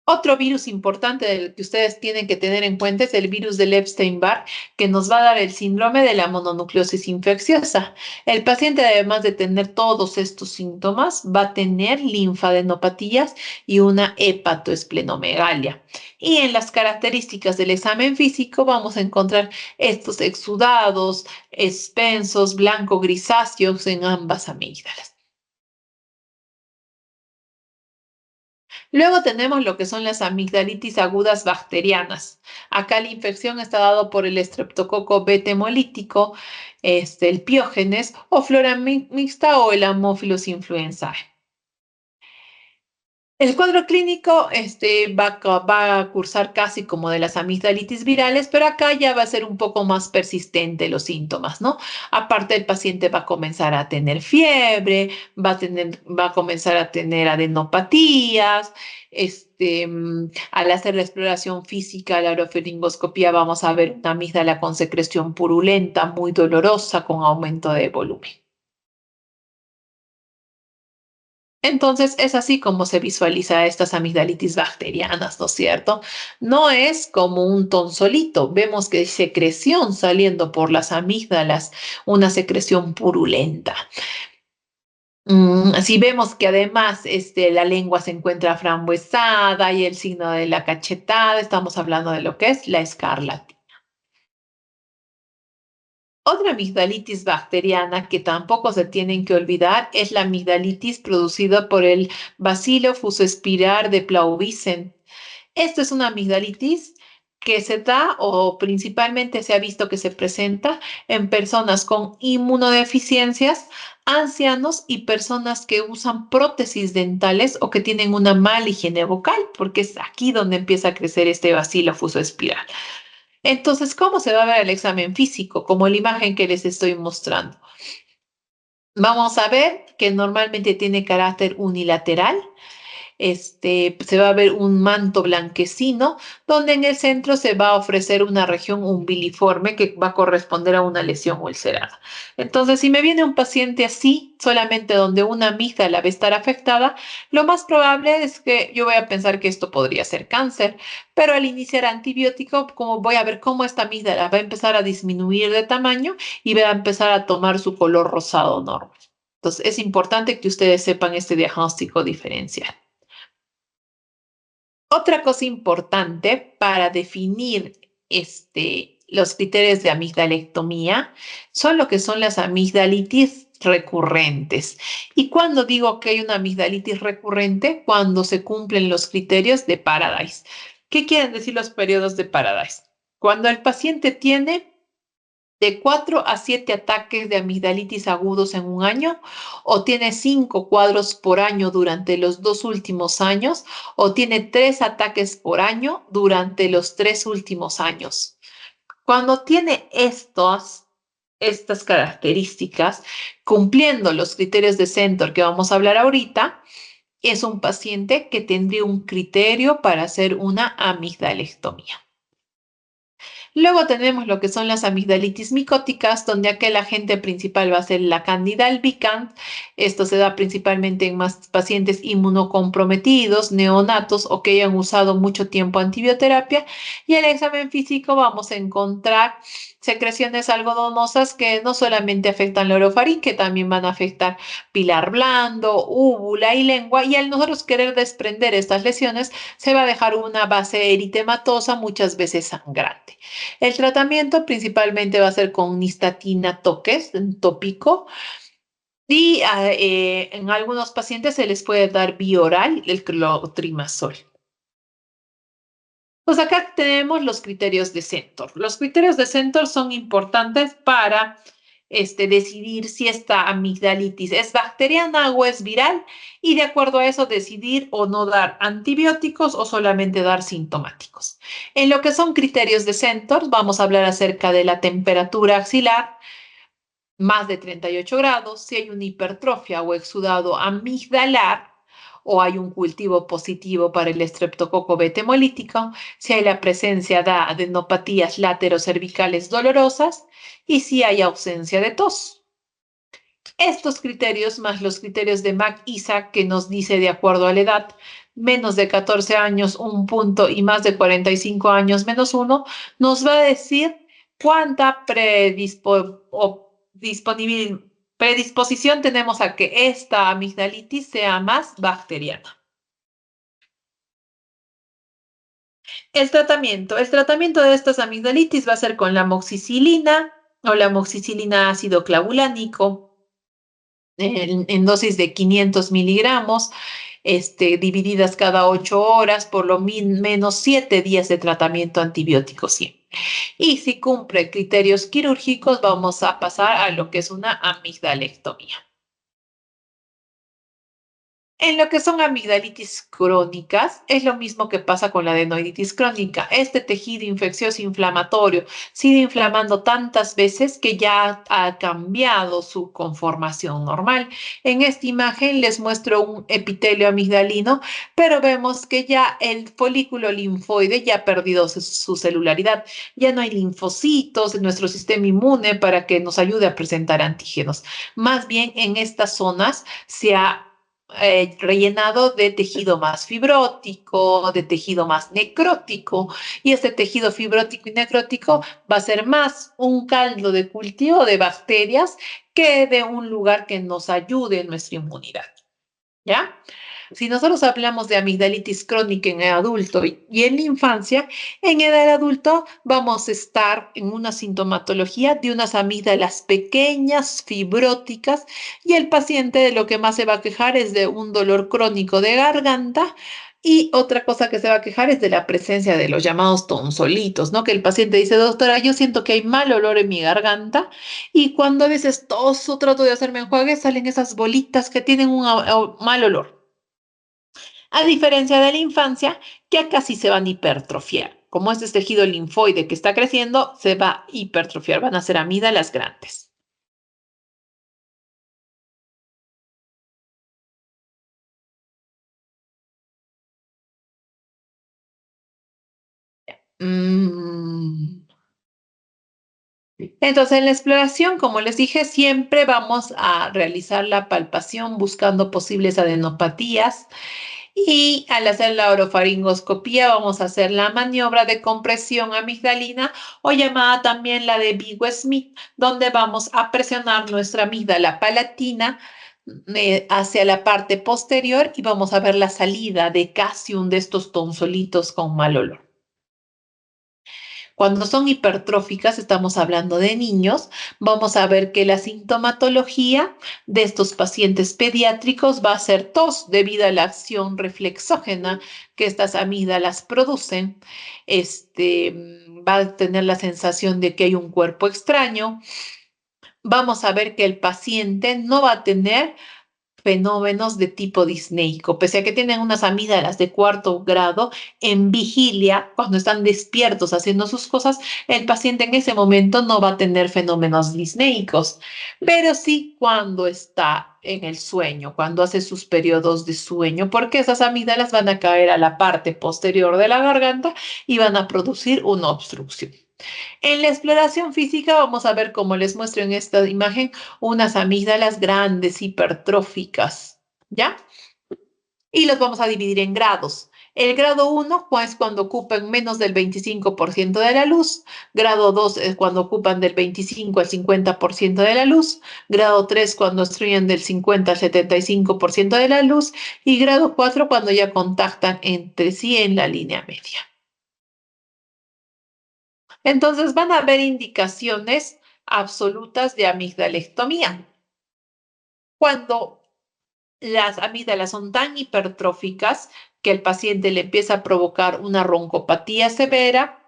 A: Otro virus importante del que ustedes tienen que tener en cuenta es el virus del Epstein-Barr, que nos va a dar el síndrome de la mononucleosis infecciosa. El paciente, además de tener todos estos síntomas, va a tener linfadenopatías y una hepatoesplenomegalia. Y en las características del examen físico vamos a encontrar estos exudados, expensos, blanco-grisáceos en ambas amígdalas. Luego tenemos lo que son las amigdalitis agudas bacterianas. Acá la infección está dado por el estreptococo beta hemolítico, el piógenes o flora mixta o el Haemophilus influenzae. El cuadro clínico va a cursar casi como de las amigdalitis virales, pero acá ya va a ser un poco más persistente los síntomas, ¿no? Aparte, el paciente va a comenzar a tener fiebre, va a comenzar a tener adenopatías. Al hacer la exploración física, la orofaringoscopía, vamos a ver una amígdala con secreción purulenta, muy dolorosa, con aumento de volumen. Entonces es así como se visualiza estas amigdalitis bacterianas, ¿no es cierto? No es como un tonsolito. Vemos que hay secreción saliendo por las amígdalas, una secreción purulenta. Si vemos que además la lengua se encuentra frambuesada y el signo de la cachetada, estamos hablando de lo que es la escarlatina. Otra amigdalitis bacteriana que tampoco se tienen que olvidar es la amigdalitis producida por el Bacillus fusospirar de Plauvicen. Esta es una amigdalitis que se da o principalmente se ha visto que se presenta en personas con inmunodeficiencias, ancianos y personas que usan prótesis dentales o que tienen una mala higiene vocal, porque es aquí donde empieza a crecer este bacilo fusoespiral. Entonces, ¿cómo se va a ver el examen físico? Como la imagen que les estoy mostrando. Vamos a ver que normalmente tiene carácter unilateral. Se va a ver un manto blanquecino, donde en el centro se va a ofrecer una región umbiliforme que va a corresponder a una lesión ulcerada. Entonces, si me viene un paciente así, solamente donde una amígdala va a estar afectada, lo más probable es que yo voy a pensar que esto podría ser cáncer, pero al iniciar antibiótico, como voy a ver cómo esta amígdala va a empezar a disminuir de tamaño y va a empezar a tomar su color rosado normal. Entonces, es importante que ustedes sepan este diagnóstico diferencial. Otra cosa importante para definir los criterios de amigdalectomía son lo que son las amigdalitis recurrentes. Y cuando digo que hay una amigdalitis recurrente, cuando se cumplen los criterios de Paradise. ¿Qué quieren decir los periodos de Paradise? Cuando el paciente tiene de 4 a 7 ataques de amigdalitis agudos en un año, o tiene 5 cuadros por año durante los 2 últimos años, o tiene 3 ataques por año durante los 3 últimos años. Cuando tiene estas características, cumpliendo los criterios de Centor que vamos a hablar ahorita, es un paciente que tendría un criterio para hacer una amigdalectomía. Luego tenemos lo que son las amigdalitis micóticas, donde aquel agente principal va a ser la Candida albicans. Esto se da principalmente en más pacientes inmunocomprometidos, neonatos o que hayan usado mucho tiempo antibioterapia. Y en el examen físico vamos a encontrar secreciones algodonosas que no solamente afectan la orofaringe, también van a afectar pilar blando, úvula y lengua. Y al nosotros querer desprender estas lesiones, se va a dejar una base eritematosa, muchas veces sangrante. El tratamiento principalmente va a ser con nistatina toques, un tópico, y en algunos pacientes se les puede dar vía oral el clotrimazol. Pues acá tenemos los criterios de Centor. Los criterios de Centor son importantes para decidir si esta amigdalitis es bacteriana o es viral y de acuerdo a eso decidir o no dar antibióticos o solamente dar sintomáticos. En lo que son criterios de Centor, vamos a hablar acerca de la temperatura axilar, más de 38 grados, si hay una hipertrofia o exudado amigdalar o hay un cultivo positivo para el estreptococo beta hemolítico, si hay la presencia de adenopatías laterocervicales dolorosas y si hay ausencia de tos. Estos criterios, más los criterios de MAC-ISA, que nos dice de acuerdo a la edad, menos de 14 años, un punto, y más de 45 años, menos uno, nos va a decir cuánta predisposición tenemos a que esta amigdalitis sea más bacteriana. El tratamiento de estas amigdalitis va a ser con la amoxicilina o la amoxicilina ácido clavulánico en dosis de 500 miligramos, divididas cada 8 horas por lo menos 7 días de tratamiento antibiótico siempre. Y si cumple criterios quirúrgicos, vamos a pasar a lo que es una amigdalectomía. En lo que son amigdalitis crónicas, es lo mismo que pasa con la adenoiditis crónica. Este tejido infeccioso inflamatorio sigue inflamando tantas veces que ya ha cambiado su conformación normal. En esta imagen les muestro un epitelio amigdalino, pero vemos que ya el folículo linfoide ya ha perdido su celularidad. Ya no hay linfocitos en nuestro sistema inmune para que nos ayude a presentar antígenos. Más bien en estas zonas se ha rellenado de tejido más fibrótico, de tejido más necrótico, y este tejido fibrótico y necrótico va a ser más un caldo de cultivo de bacterias que de un lugar que nos ayude en nuestra inmunidad. ¿Ya? Si nosotros hablamos de amigdalitis crónica en el adulto y en la infancia, en edad adulto vamos a estar en una sintomatología de unas amígdalas pequeñas, fibróticas, y el paciente de lo que más se va a quejar es de un dolor crónico de garganta. Y otra cosa que se va a quejar es de la presencia de los llamados tonsolitos, ¿no? Que el paciente dice, doctora, yo siento que hay mal olor en mi garganta y cuando a veces toso, trato de hacerme enjuague, salen esas bolitas que tienen un mal olor. A diferencia de la infancia, que acá sí se van a hipertrofiar. Como este es tejido linfoide que está creciendo, se va a hipertrofiar, van a ser amígdalas grandes. Mm. Entonces, en la exploración, como les dije, siempre vamos a realizar la palpación buscando posibles adenopatías. Y al hacer la orofaringoscopía vamos a hacer la maniobra de compresión amigdalina o llamada también la de Vigo-Smith, donde vamos a presionar nuestra amígdala palatina hacia la parte posterior y vamos a ver la salida de calcium de estos tonsolitos con mal olor. Cuando son hipertróficas, estamos hablando de niños, vamos a ver que la sintomatología de estos pacientes pediátricos va a ser tos debido a la acción reflexógena que estas amígdalas producen. Va a tener la sensación de que hay un cuerpo extraño. Vamos a ver que el paciente no va a tener fenómenos de tipo disneico, pese a que tienen unas amígdalas de cuarto grado en vigilia, cuando están despiertos haciendo sus cosas, el paciente en ese momento no va a tener fenómenos disneicos, pero sí cuando está en el sueño, cuando hace sus periodos de sueño, porque esas amígdalas van a caer a la parte posterior de la garganta y van a producir una obstrucción. En la exploración física vamos a ver, como les muestro en esta imagen, unas amígdalas grandes, hipertróficas, ¿ya? Y los vamos a dividir en grados. El grado 1 es cuando ocupan menos del 25% de la luz, grado 2 es cuando ocupan del 25 al 50% de la luz, grado 3 cuando destruyen del 50 al 75% de la luz y grado 4 cuando ya contactan entre sí en la línea media. Entonces van a haber indicaciones absolutas de amigdalectomía. Cuando las amígdalas son tan hipertróficas que el paciente le empieza a provocar una broncopatía severa,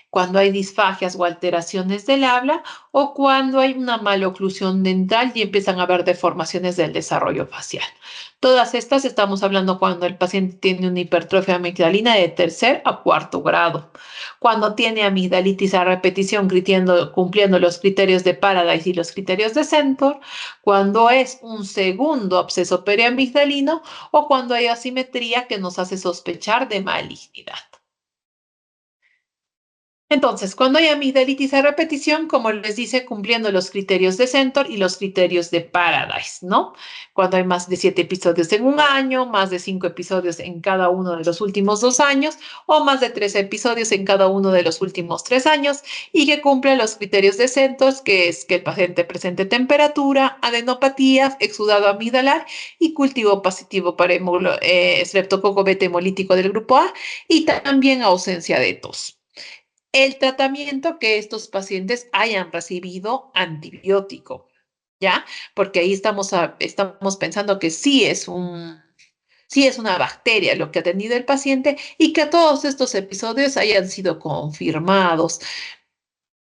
A: cuando hay disfagias o alteraciones del habla o cuando hay una maloclusión dental y empiezan a haber deformaciones del desarrollo facial. Todas estas estamos hablando cuando el paciente tiene una hipertrofia amigdalina de tercer a cuarto grado. Cuando tiene amigdalitis a repetición cumpliendo los criterios de Paradise y los criterios de Centor, cuando es un segundo absceso periamigdalino o cuando hay asimetría que nos hace sospechar de malignidad. Entonces, cuando hay amigdalitis a repetición, como les dice, cumpliendo los criterios de Centor y los criterios de Paradise, ¿no? Cuando hay más de 7 episodios en un año, más de 5 episodios en cada uno de los últimos 2 años, o más de 3 episodios en cada uno de los últimos 3 años, y que cumple los criterios de Centor, que es que el paciente presente temperatura, adenopatías, exudado amigdalar y cultivo positivo para estreptococo beta hemolítico del grupo A, y también ausencia de tos. El tratamiento que estos pacientes hayan recibido antibiótico, ¿ya? Porque ahí estamos pensando que sí es una bacteria lo que ha tenido el paciente y que todos estos episodios hayan sido confirmados.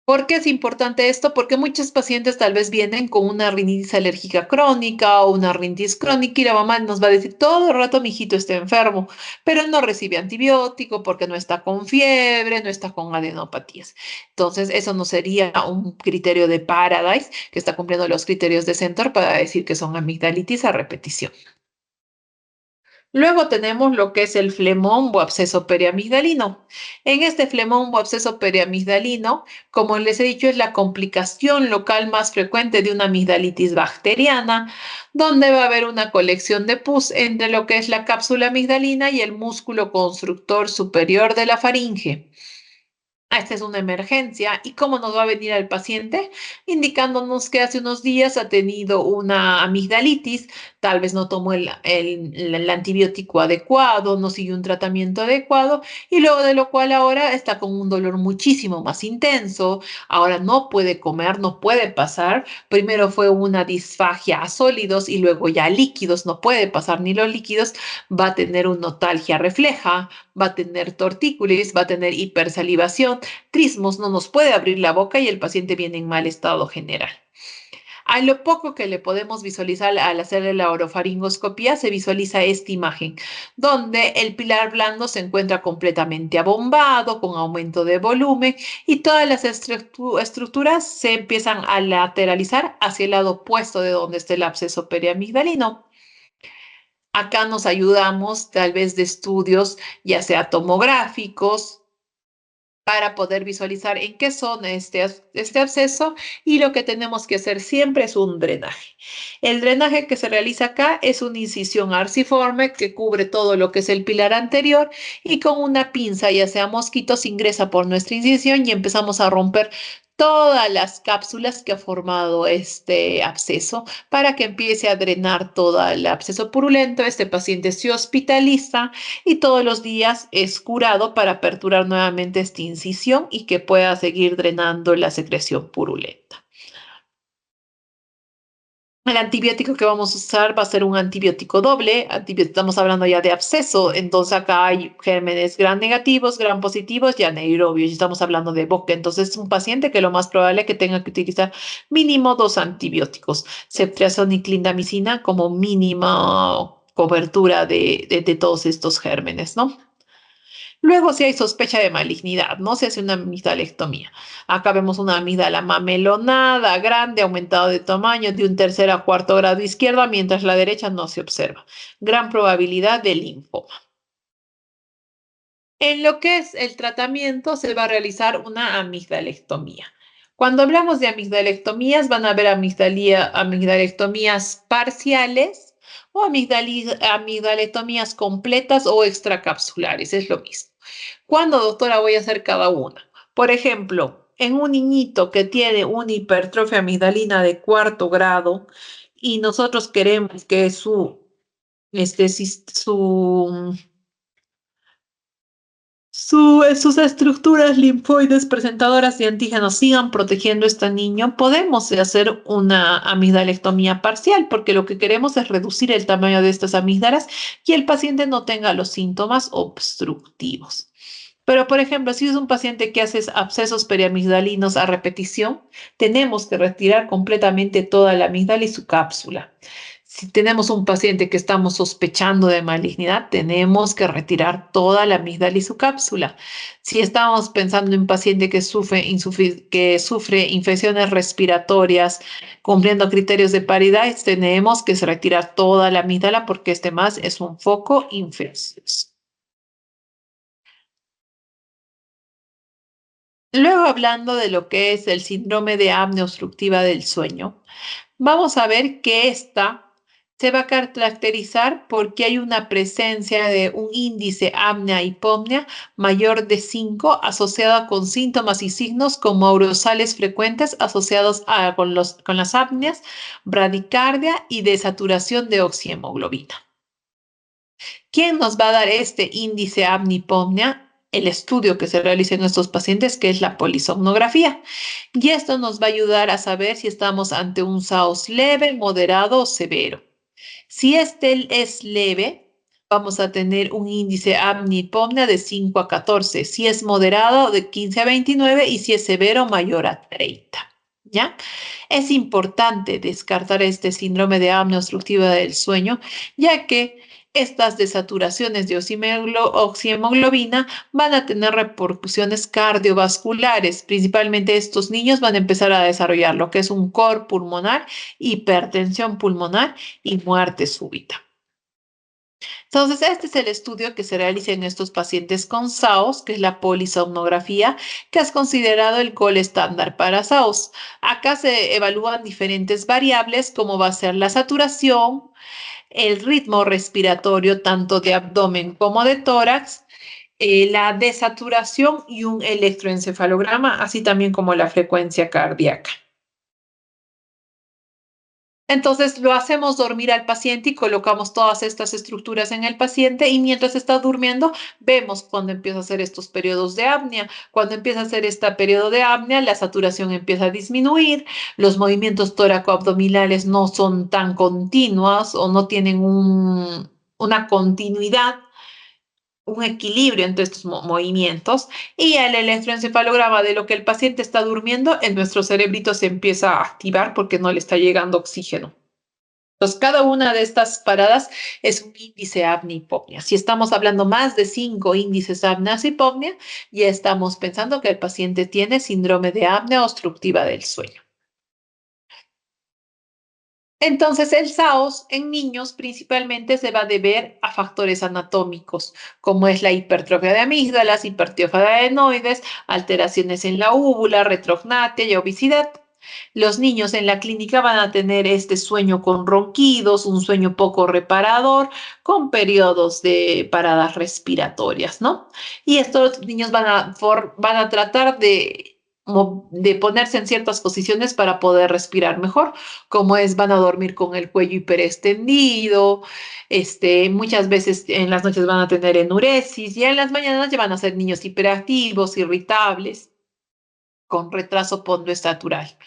A: ¿Por qué es importante esto? Porque muchos pacientes tal vez vienen con una rinitis alérgica crónica o una rinitis crónica y la mamá nos va a decir todo el rato mi hijito está enfermo, pero no recibe antibiótico porque no está con fiebre, no está con adenopatías. Entonces, eso no sería un criterio de Paradise que está cumpliendo los criterios de Centor para decir que son amigdalitis a repetición. Luego tenemos lo que es el flemón o absceso periamigdalino. En este flemón o absceso periamigdalino, como les he dicho, es la complicación local más frecuente de una amigdalitis bacteriana, donde va a haber una colección de pus entre lo que es la cápsula amigdalina y el músculo constructor superior de la faringe. Esta es una emergencia. ¿Y cómo nos va a venir al paciente? Indicándonos que hace unos días ha tenido una amigdalitis, tal vez no tomó el antibiótico adecuado, no siguió un tratamiento adecuado y luego de lo cual ahora está con un dolor muchísimo más intenso, ahora no puede comer, no puede pasar. Primero fue una disfagia a sólidos y luego ya a líquidos, no puede pasar ni los líquidos, va a tener una notalgia refleja, va a tener tortícolis, va a tener hipersalivación, trismos, no nos puede abrir la boca y el paciente viene en mal estado general. A lo poco que le podemos visualizar al hacerle la orofaringoscopía, se visualiza esta imagen, donde el pilar blando se encuentra completamente abombado, con aumento de volumen, y todas las estructuras se empiezan a lateralizar hacia el lado opuesto de donde está el absceso periamigdalino. Acá nos ayudamos tal vez de estudios, ya sea tomográficos, para poder visualizar en qué zona este absceso y lo que tenemos que hacer siempre es un drenaje. El drenaje que se realiza acá es una incisión arciforme que cubre todo lo que es el pilar anterior y con una pinza, ya sea mosquito, se ingresa por nuestra incisión y empezamos a romper todas las cápsulas que ha formado este absceso para que empiece a drenar todo el absceso purulento. Este paciente se hospitaliza y todos los días es curado para aperturar nuevamente esta incisión y que pueda seguir drenando la secreción purulenta. El antibiótico que vamos a usar va a ser un antibiótico doble. Estamos hablando ya de absceso, entonces acá hay gérmenes gram negativos, gram positivos y anaerobios. Y estamos hablando de boca. Entonces es un paciente que lo más probable es que tenga que utilizar mínimo 2 antibióticos, ceftriaxona y clindamicina como mínima cobertura de todos estos gérmenes, ¿no? Luego, si hay sospecha de malignidad, no se hace una amigdalectomía. Acá vemos una amígdala mamelonada, grande, aumentado de tamaño, de un tercer a cuarto grado izquierda, mientras la derecha no se observa. Gran probabilidad de linfoma. En lo que es el tratamiento, se va a realizar una amigdalectomía. Cuando hablamos de amigdalectomías, van a haber amigdalectomías parciales o amigdalectomías completas o extracapsulares, es lo mismo. ¿Cuándo, doctora, voy a hacer cada una? Por ejemplo, en un niñito que tiene una hipertrofia amigdalina de cuarto grado y nosotros queremos que su sus estructuras linfoides presentadoras de antígenos sigan protegiendo a este niño, podemos hacer una amigdalectomía parcial, porque lo que queremos es reducir el tamaño de estas amígdalas y el paciente no tenga los síntomas obstructivos. Pero, por ejemplo, si es un paciente que hace abscesos periamigdalinos a repetición, tenemos que retirar completamente toda la amígdala y su cápsula. Si tenemos un paciente que estamos sospechando de malignidad, tenemos que retirar toda la amígdala y su cápsula. Si estamos pensando en un paciente que sufre infecciones respiratorias cumpliendo criterios de paridad, tenemos que retirar toda la amígdala porque este más es un foco infeccioso. Luego, hablando de lo que es el síndrome de apnea obstructiva del sueño, vamos a ver que esta se va a caracterizar porque hay una presencia de un índice apnea-hipopnea mayor de 5 asociada con síntomas y signos como aurosales frecuentes asociados con las apneas, bradicardia y desaturación de oxihemoglobina. ¿Quién nos va a dar este índice apnea-hipopnea? El estudio que se realiza en estos pacientes, que es la polisomnografía. Y esto nos va a ayudar a saber si estamos ante un SAOS leve, moderado o severo. Si este es leve, vamos a tener un índice apnea-hipopnea de 5 a 14. Si es moderado, de 15 a 29 y si es severo, mayor a 30. ¿Ya? Es importante descartar este síndrome de apnea obstructiva del sueño, ya que estas desaturaciones de oxihemoglobina van a tener repercusiones cardiovasculares. Principalmente estos niños van a empezar a desarrollar lo que es un cor pulmonar, hipertensión pulmonar y muerte súbita. Entonces, este es el estudio que se realiza en estos pacientes con SAOS, que es la polisomnografía, que es considerado el gol estándar para SAOS. Acá se evalúan diferentes variables, como va a ser la saturación, el ritmo respiratorio, tanto de abdomen como de tórax, la desaturación y un electroencefalograma, así también como la frecuencia cardíaca. Entonces lo hacemos dormir al paciente y colocamos todas estas estructuras en el paciente y mientras está durmiendo vemos cuando empieza a hacer estos periodos de apnea. Cuando empieza a hacer este periodo de apnea, la saturación empieza a disminuir, los movimientos tóraco-abdominales no son tan continuos o no tienen una continuidad, un equilibrio entre estos movimientos y el electroencefalograma de lo que el paciente está durmiendo, en nuestro cerebrito se empieza a activar porque no le está llegando oxígeno. Entonces, cada una de estas paradas es un índice apnea-hipopnea. Si estamos hablando más de 5 índices apnea-hipopnea, ya estamos pensando que el paciente tiene síndrome de apnea obstructiva del sueño. Entonces, el SAOS en niños principalmente se va a deber a factores anatómicos, como es la hipertrofia de amígdalas, hipertrofia de adenoides, alteraciones en la úvula, retrognatia y obesidad. Los niños en la clínica van a tener este sueño con ronquidos, un sueño poco reparador, con periodos de paradas respiratorias, ¿no? Y estos niños van a tratar de ponerse en ciertas posiciones para poder respirar mejor, como es, van a dormir con el cuello hiperextendido, muchas veces en las noches van a tener enuresis y en las mañanas ya van a ser niños hiperactivos, irritables, con retraso pondoestatural.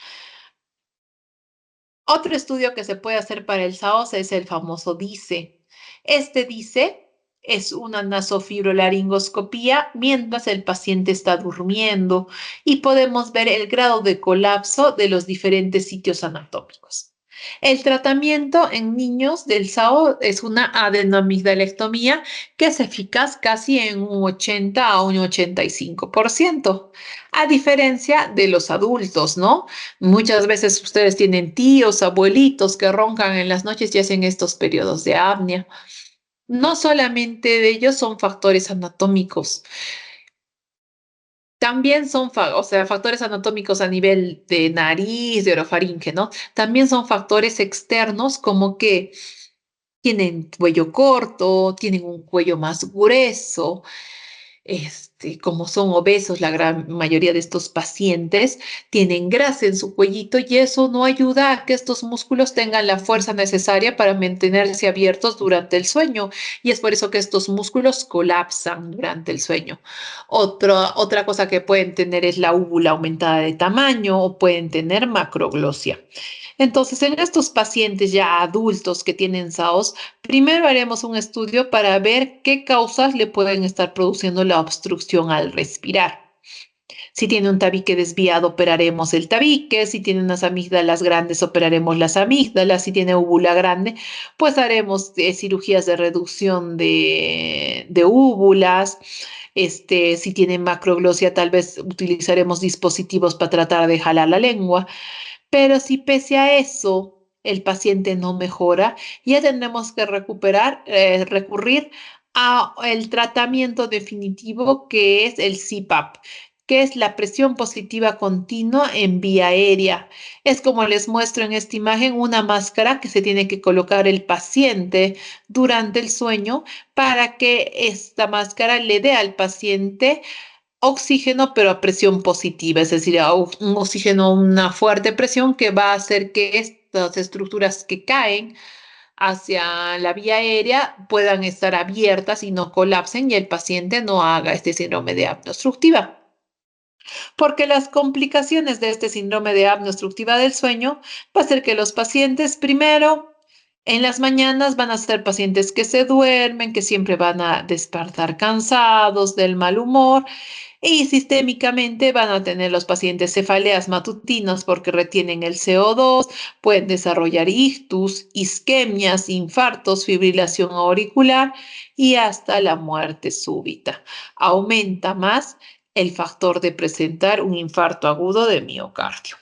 A: Otro estudio que se puede hacer para el SAOS es el famoso DICE. Este DICE es una nasofibrolaringoscopía mientras el paciente está durmiendo y podemos ver el grado de colapso de los diferentes sitios anatómicos. El tratamiento en niños del SAO es una adenoamigdalectomía que es eficaz casi en un 80 a un 85%, a diferencia de los adultos, ¿no? Muchas veces ustedes tienen tíos, abuelitos que roncan en las noches y hacen estos periodos de apnea. No solamente de ellos son factores anatómicos, también son, o sea, factores anatómicos a nivel de nariz, de orofaringe, ¿no? También son factores externos como que tienen cuello corto, tienen un cuello más grueso, como son obesos, la gran mayoría de estos pacientes tienen grasa en su cuellito y eso no ayuda a que estos músculos tengan la fuerza necesaria para mantenerse abiertos durante el sueño. Y es por eso que estos músculos colapsan durante el sueño. Otra cosa que pueden tener es la úvula aumentada de tamaño o pueden tener macroglosia. Entonces, en estos pacientes ya adultos que tienen SAOS, primero haremos un estudio para ver qué causas le pueden estar produciendo la obstrucción al respirar. Si tiene un tabique desviado, operaremos el tabique. Si tiene unas amígdalas grandes, operaremos las amígdalas. Si tiene úvula grande, pues haremos cirugías de reducción de úvulas. Si tiene macroglosia, tal vez utilizaremos dispositivos para tratar de jalar la lengua. Pero si pese a eso el paciente no mejora, ya tendremos que recurrir a el tratamiento definitivo que es el CPAP, que es la presión positiva continua en vía aérea. Es como les muestro en esta imagen una máscara que se tiene que colocar el paciente durante el sueño para que esta máscara le dé al paciente oxígeno, pero a presión positiva, es decir, a un oxígeno a una fuerte presión que va a hacer que estas estructuras que caen hacia la vía aérea puedan estar abiertas y no colapsen y el paciente no haga este síndrome de apnea obstructiva. Porque las complicaciones de este síndrome de apnea obstructiva del sueño va a ser que los pacientes primero en las mañanas van a ser pacientes que se duermen, que siempre van a despertar cansados, del mal humor, y sistémicamente van a tener los pacientes cefaleas matutinas porque retienen el CO2, pueden desarrollar ictus, isquemias, infartos, fibrilación auricular y hasta la muerte súbita. Aumenta más el factor de presentar un infarto agudo de miocardio.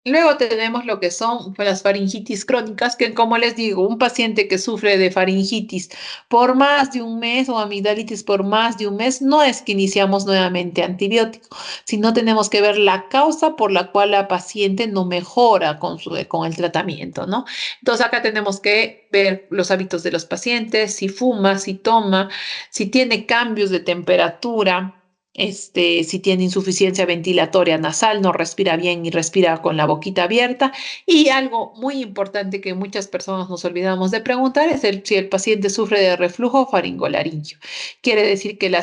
A: Luego tenemos lo que son pues, las faringitis crónicas, que como les digo, un paciente que sufre de faringitis por más de un mes o amigdalitis por más de un mes, no es que iniciamos nuevamente antibiótico, sino tenemos que ver la causa por la cual la paciente no mejora con el tratamiento, ¿no? Entonces acá tenemos que ver los hábitos de los pacientes, si fuma, si toma, si tiene cambios de temperatura, si tiene insuficiencia ventilatoria nasal, no respira bien y respira con la boquita abierta. Y algo muy importante que muchas personas nos olvidamos de preguntar es si el paciente sufre de reflujo faringolaringio. Quiere decir que la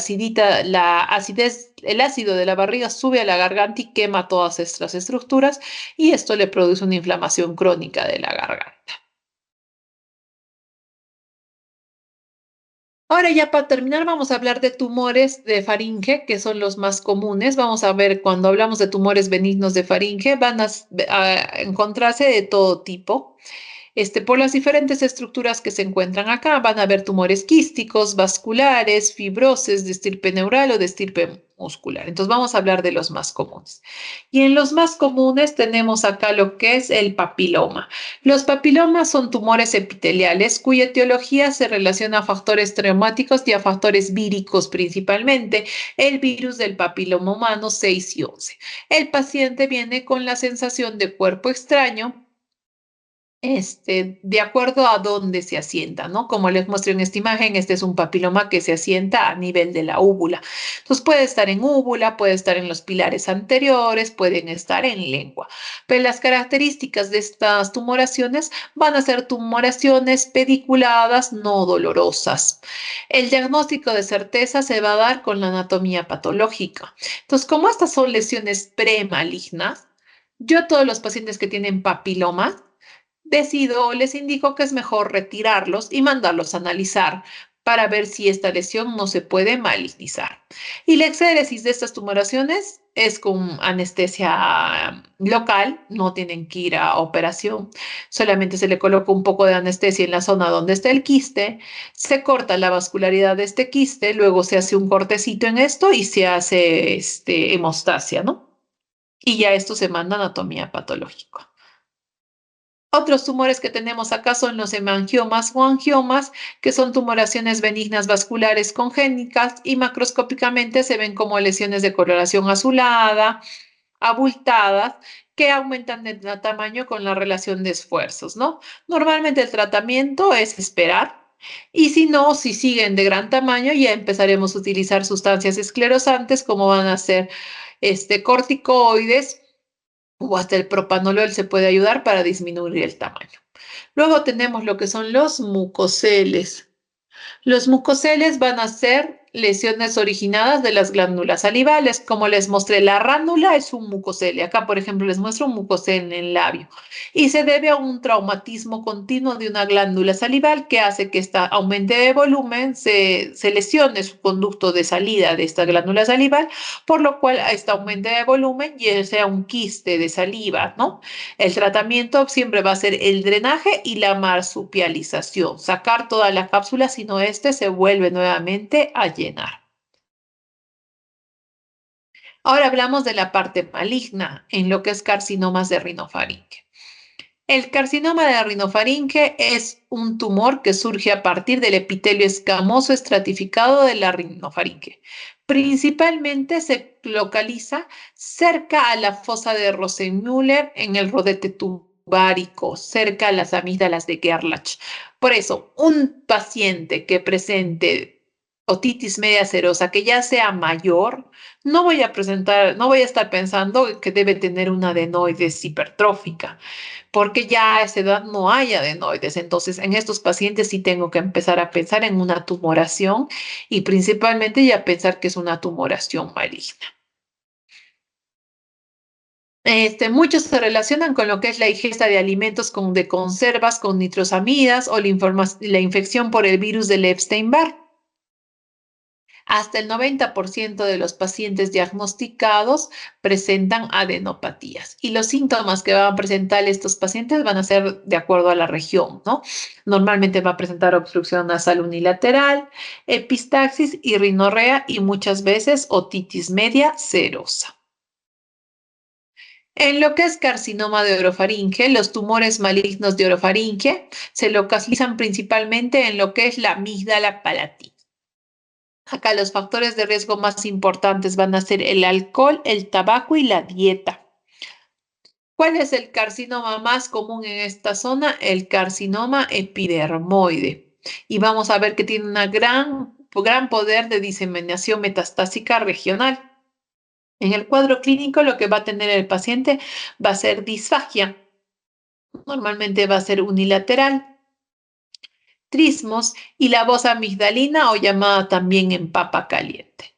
A: acidez, el ácido de la barriga sube a la garganta y quema todas estas estructuras y esto le produce una inflamación crónica de la garganta. Ahora ya para terminar vamos a hablar de tumores de faringe, que son los más comunes. Vamos a ver cuando hablamos de tumores benignos de faringe, van a encontrarse de todo tipo. Por las diferentes estructuras que se encuentran acá, van a haber tumores quísticos, vasculares, fibrosis de estirpe neural o de estirpe muscular. Entonces vamos a hablar de los más comunes. Y en los más comunes tenemos acá lo que es el papiloma. Los papilomas son tumores epiteliales cuya etiología se relaciona a factores traumáticos y a factores víricos principalmente, el virus del papiloma humano 6 y 11. El paciente viene con la sensación de cuerpo extraño, de acuerdo a dónde se asienta, ¿no? Como les muestro en esta imagen, este es un papiloma que se asienta a nivel de la úvula. Entonces puede estar en úvula, puede estar en los pilares anteriores, pueden estar en lengua. Pero las características de estas tumoraciones van a ser tumoraciones pediculadas no dolorosas. El diagnóstico de certeza se va a dar con la anatomía patológica. Entonces, como estas son lesiones premalignas, yo a todos los pacientes que tienen papiloma, les indico que es mejor retirarlos y mandarlos a analizar para ver si esta lesión no se puede malignizar. Y la exéresis de estas tumoraciones es con anestesia local, no tienen que ir a operación, solamente se le coloca un poco de anestesia en la zona donde está el quiste, se corta la vascularidad de este quiste, luego se hace un cortecito en esto y se hace hemostasia, ¿no? Y ya esto se manda a anatomía patológica. Otros tumores que tenemos acá son los hemangiomas o angiomas, que son tumoraciones benignas vasculares congénitas y macroscópicamente se ven como lesiones de coloración azulada, abultadas, que aumentan de tamaño con la relación de esfuerzos, ¿no? Normalmente el tratamiento es esperar. Y si no, si siguen de gran tamaño, ya empezaremos a utilizar sustancias esclerosantes como van a ser corticoides o hasta el propanolol se puede ayudar para disminuir el tamaño. Luego tenemos lo que son los mucoceles. Los mucoceles van a ser lesiones originadas de las glándulas salivales. Como les mostré, la ránula es un mucocele. Acá, por ejemplo, les muestro un mucocele en el labio. Y se debe a un traumatismo continuo de una glándula salival que hace que esta aumente de volumen, se lesione su conducto de salida de esta glándula salival, por lo cual esta aumente de volumen y sea un quiste de saliva, ¿no? El tratamiento siempre va a ser el drenaje y la marsupialización, sacar toda la cápsula, si no se vuelve nuevamente a llenar. Ahora hablamos de la parte maligna en lo que es carcinomas de rinofaringe. El carcinoma de rinofaringe es un tumor que surge a partir del epitelio escamoso estratificado de la rinofaringe. Principalmente se localiza cerca a la fosa de Rosenmüller en el rodete tubárico, cerca a las amígdalas de Gerlach. Por eso, un paciente que presente otitis media serosa, que ya sea mayor, no voy a estar pensando que debe tener una adenoides hipertrófica porque ya a esa edad no hay adenoides. Entonces, en estos pacientes sí tengo que empezar a pensar en una tumoración y principalmente ya pensar que es una tumoración maligna. Muchos se relacionan con lo que es la ingesta de alimentos de conservas con nitrosamidas o la infección por el virus del Epstein-Barr. Hasta el 90% de los pacientes diagnosticados presentan adenopatías y los síntomas que van a presentar estos pacientes van a ser de acuerdo a la región, ¿no? Normalmente va a presentar obstrucción nasal unilateral, epistaxis y rinorrea y muchas veces otitis media serosa. En lo que es carcinoma de orofaringe, los tumores malignos de orofaringe se localizan principalmente en lo que es la amígdala palatina. Acá los factores de riesgo más importantes van a ser el alcohol, el tabaco y la dieta. ¿Cuál es el carcinoma más común en esta zona? El carcinoma epidermoide. Y vamos a ver que tiene una gran poder de diseminación metastásica regional. En el cuadro clínico, lo que va a tener el paciente va a ser disfagia. Normalmente va a ser unilateral, trismos y la voz amigdalina o llamada también en papa caliente.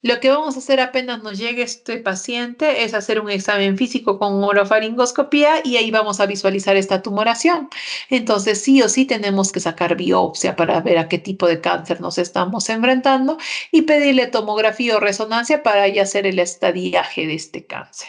A: Lo que vamos a hacer apenas nos llegue este paciente es hacer un examen físico con orofaringoscopía y ahí vamos a visualizar esta tumoración. Entonces, sí o sí tenemos que sacar biopsia para ver a qué tipo de cáncer nos estamos enfrentando y pedirle tomografía o resonancia para ya hacer el estadiaje de este cáncer.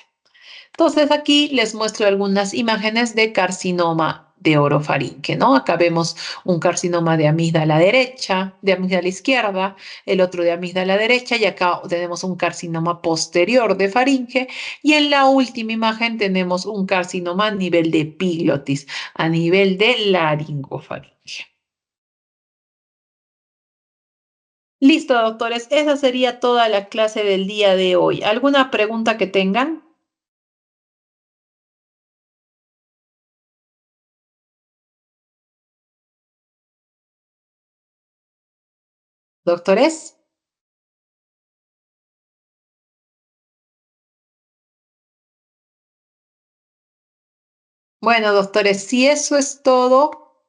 A: Entonces aquí les muestro algunas imágenes de carcinoma de orofaringe, ¿no? Acá vemos un carcinoma de amígdala derecha, de amígdala izquierda, el otro de amígdala derecha y acá tenemos un carcinoma posterior de faringe y en la última imagen tenemos un carcinoma a nivel de epiglotis, a nivel de laringofaringe. Listo, doctores, esa sería toda la clase del día de hoy. ¿Alguna pregunta que tengan? Doctores. Bueno, doctores, si eso es todo,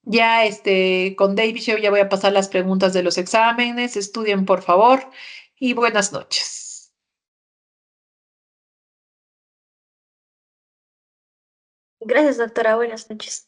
A: ya con David yo ya voy a pasar las preguntas de los exámenes. Estudien, por favor, y buenas noches.
B: Gracias, doctora. Buenas noches.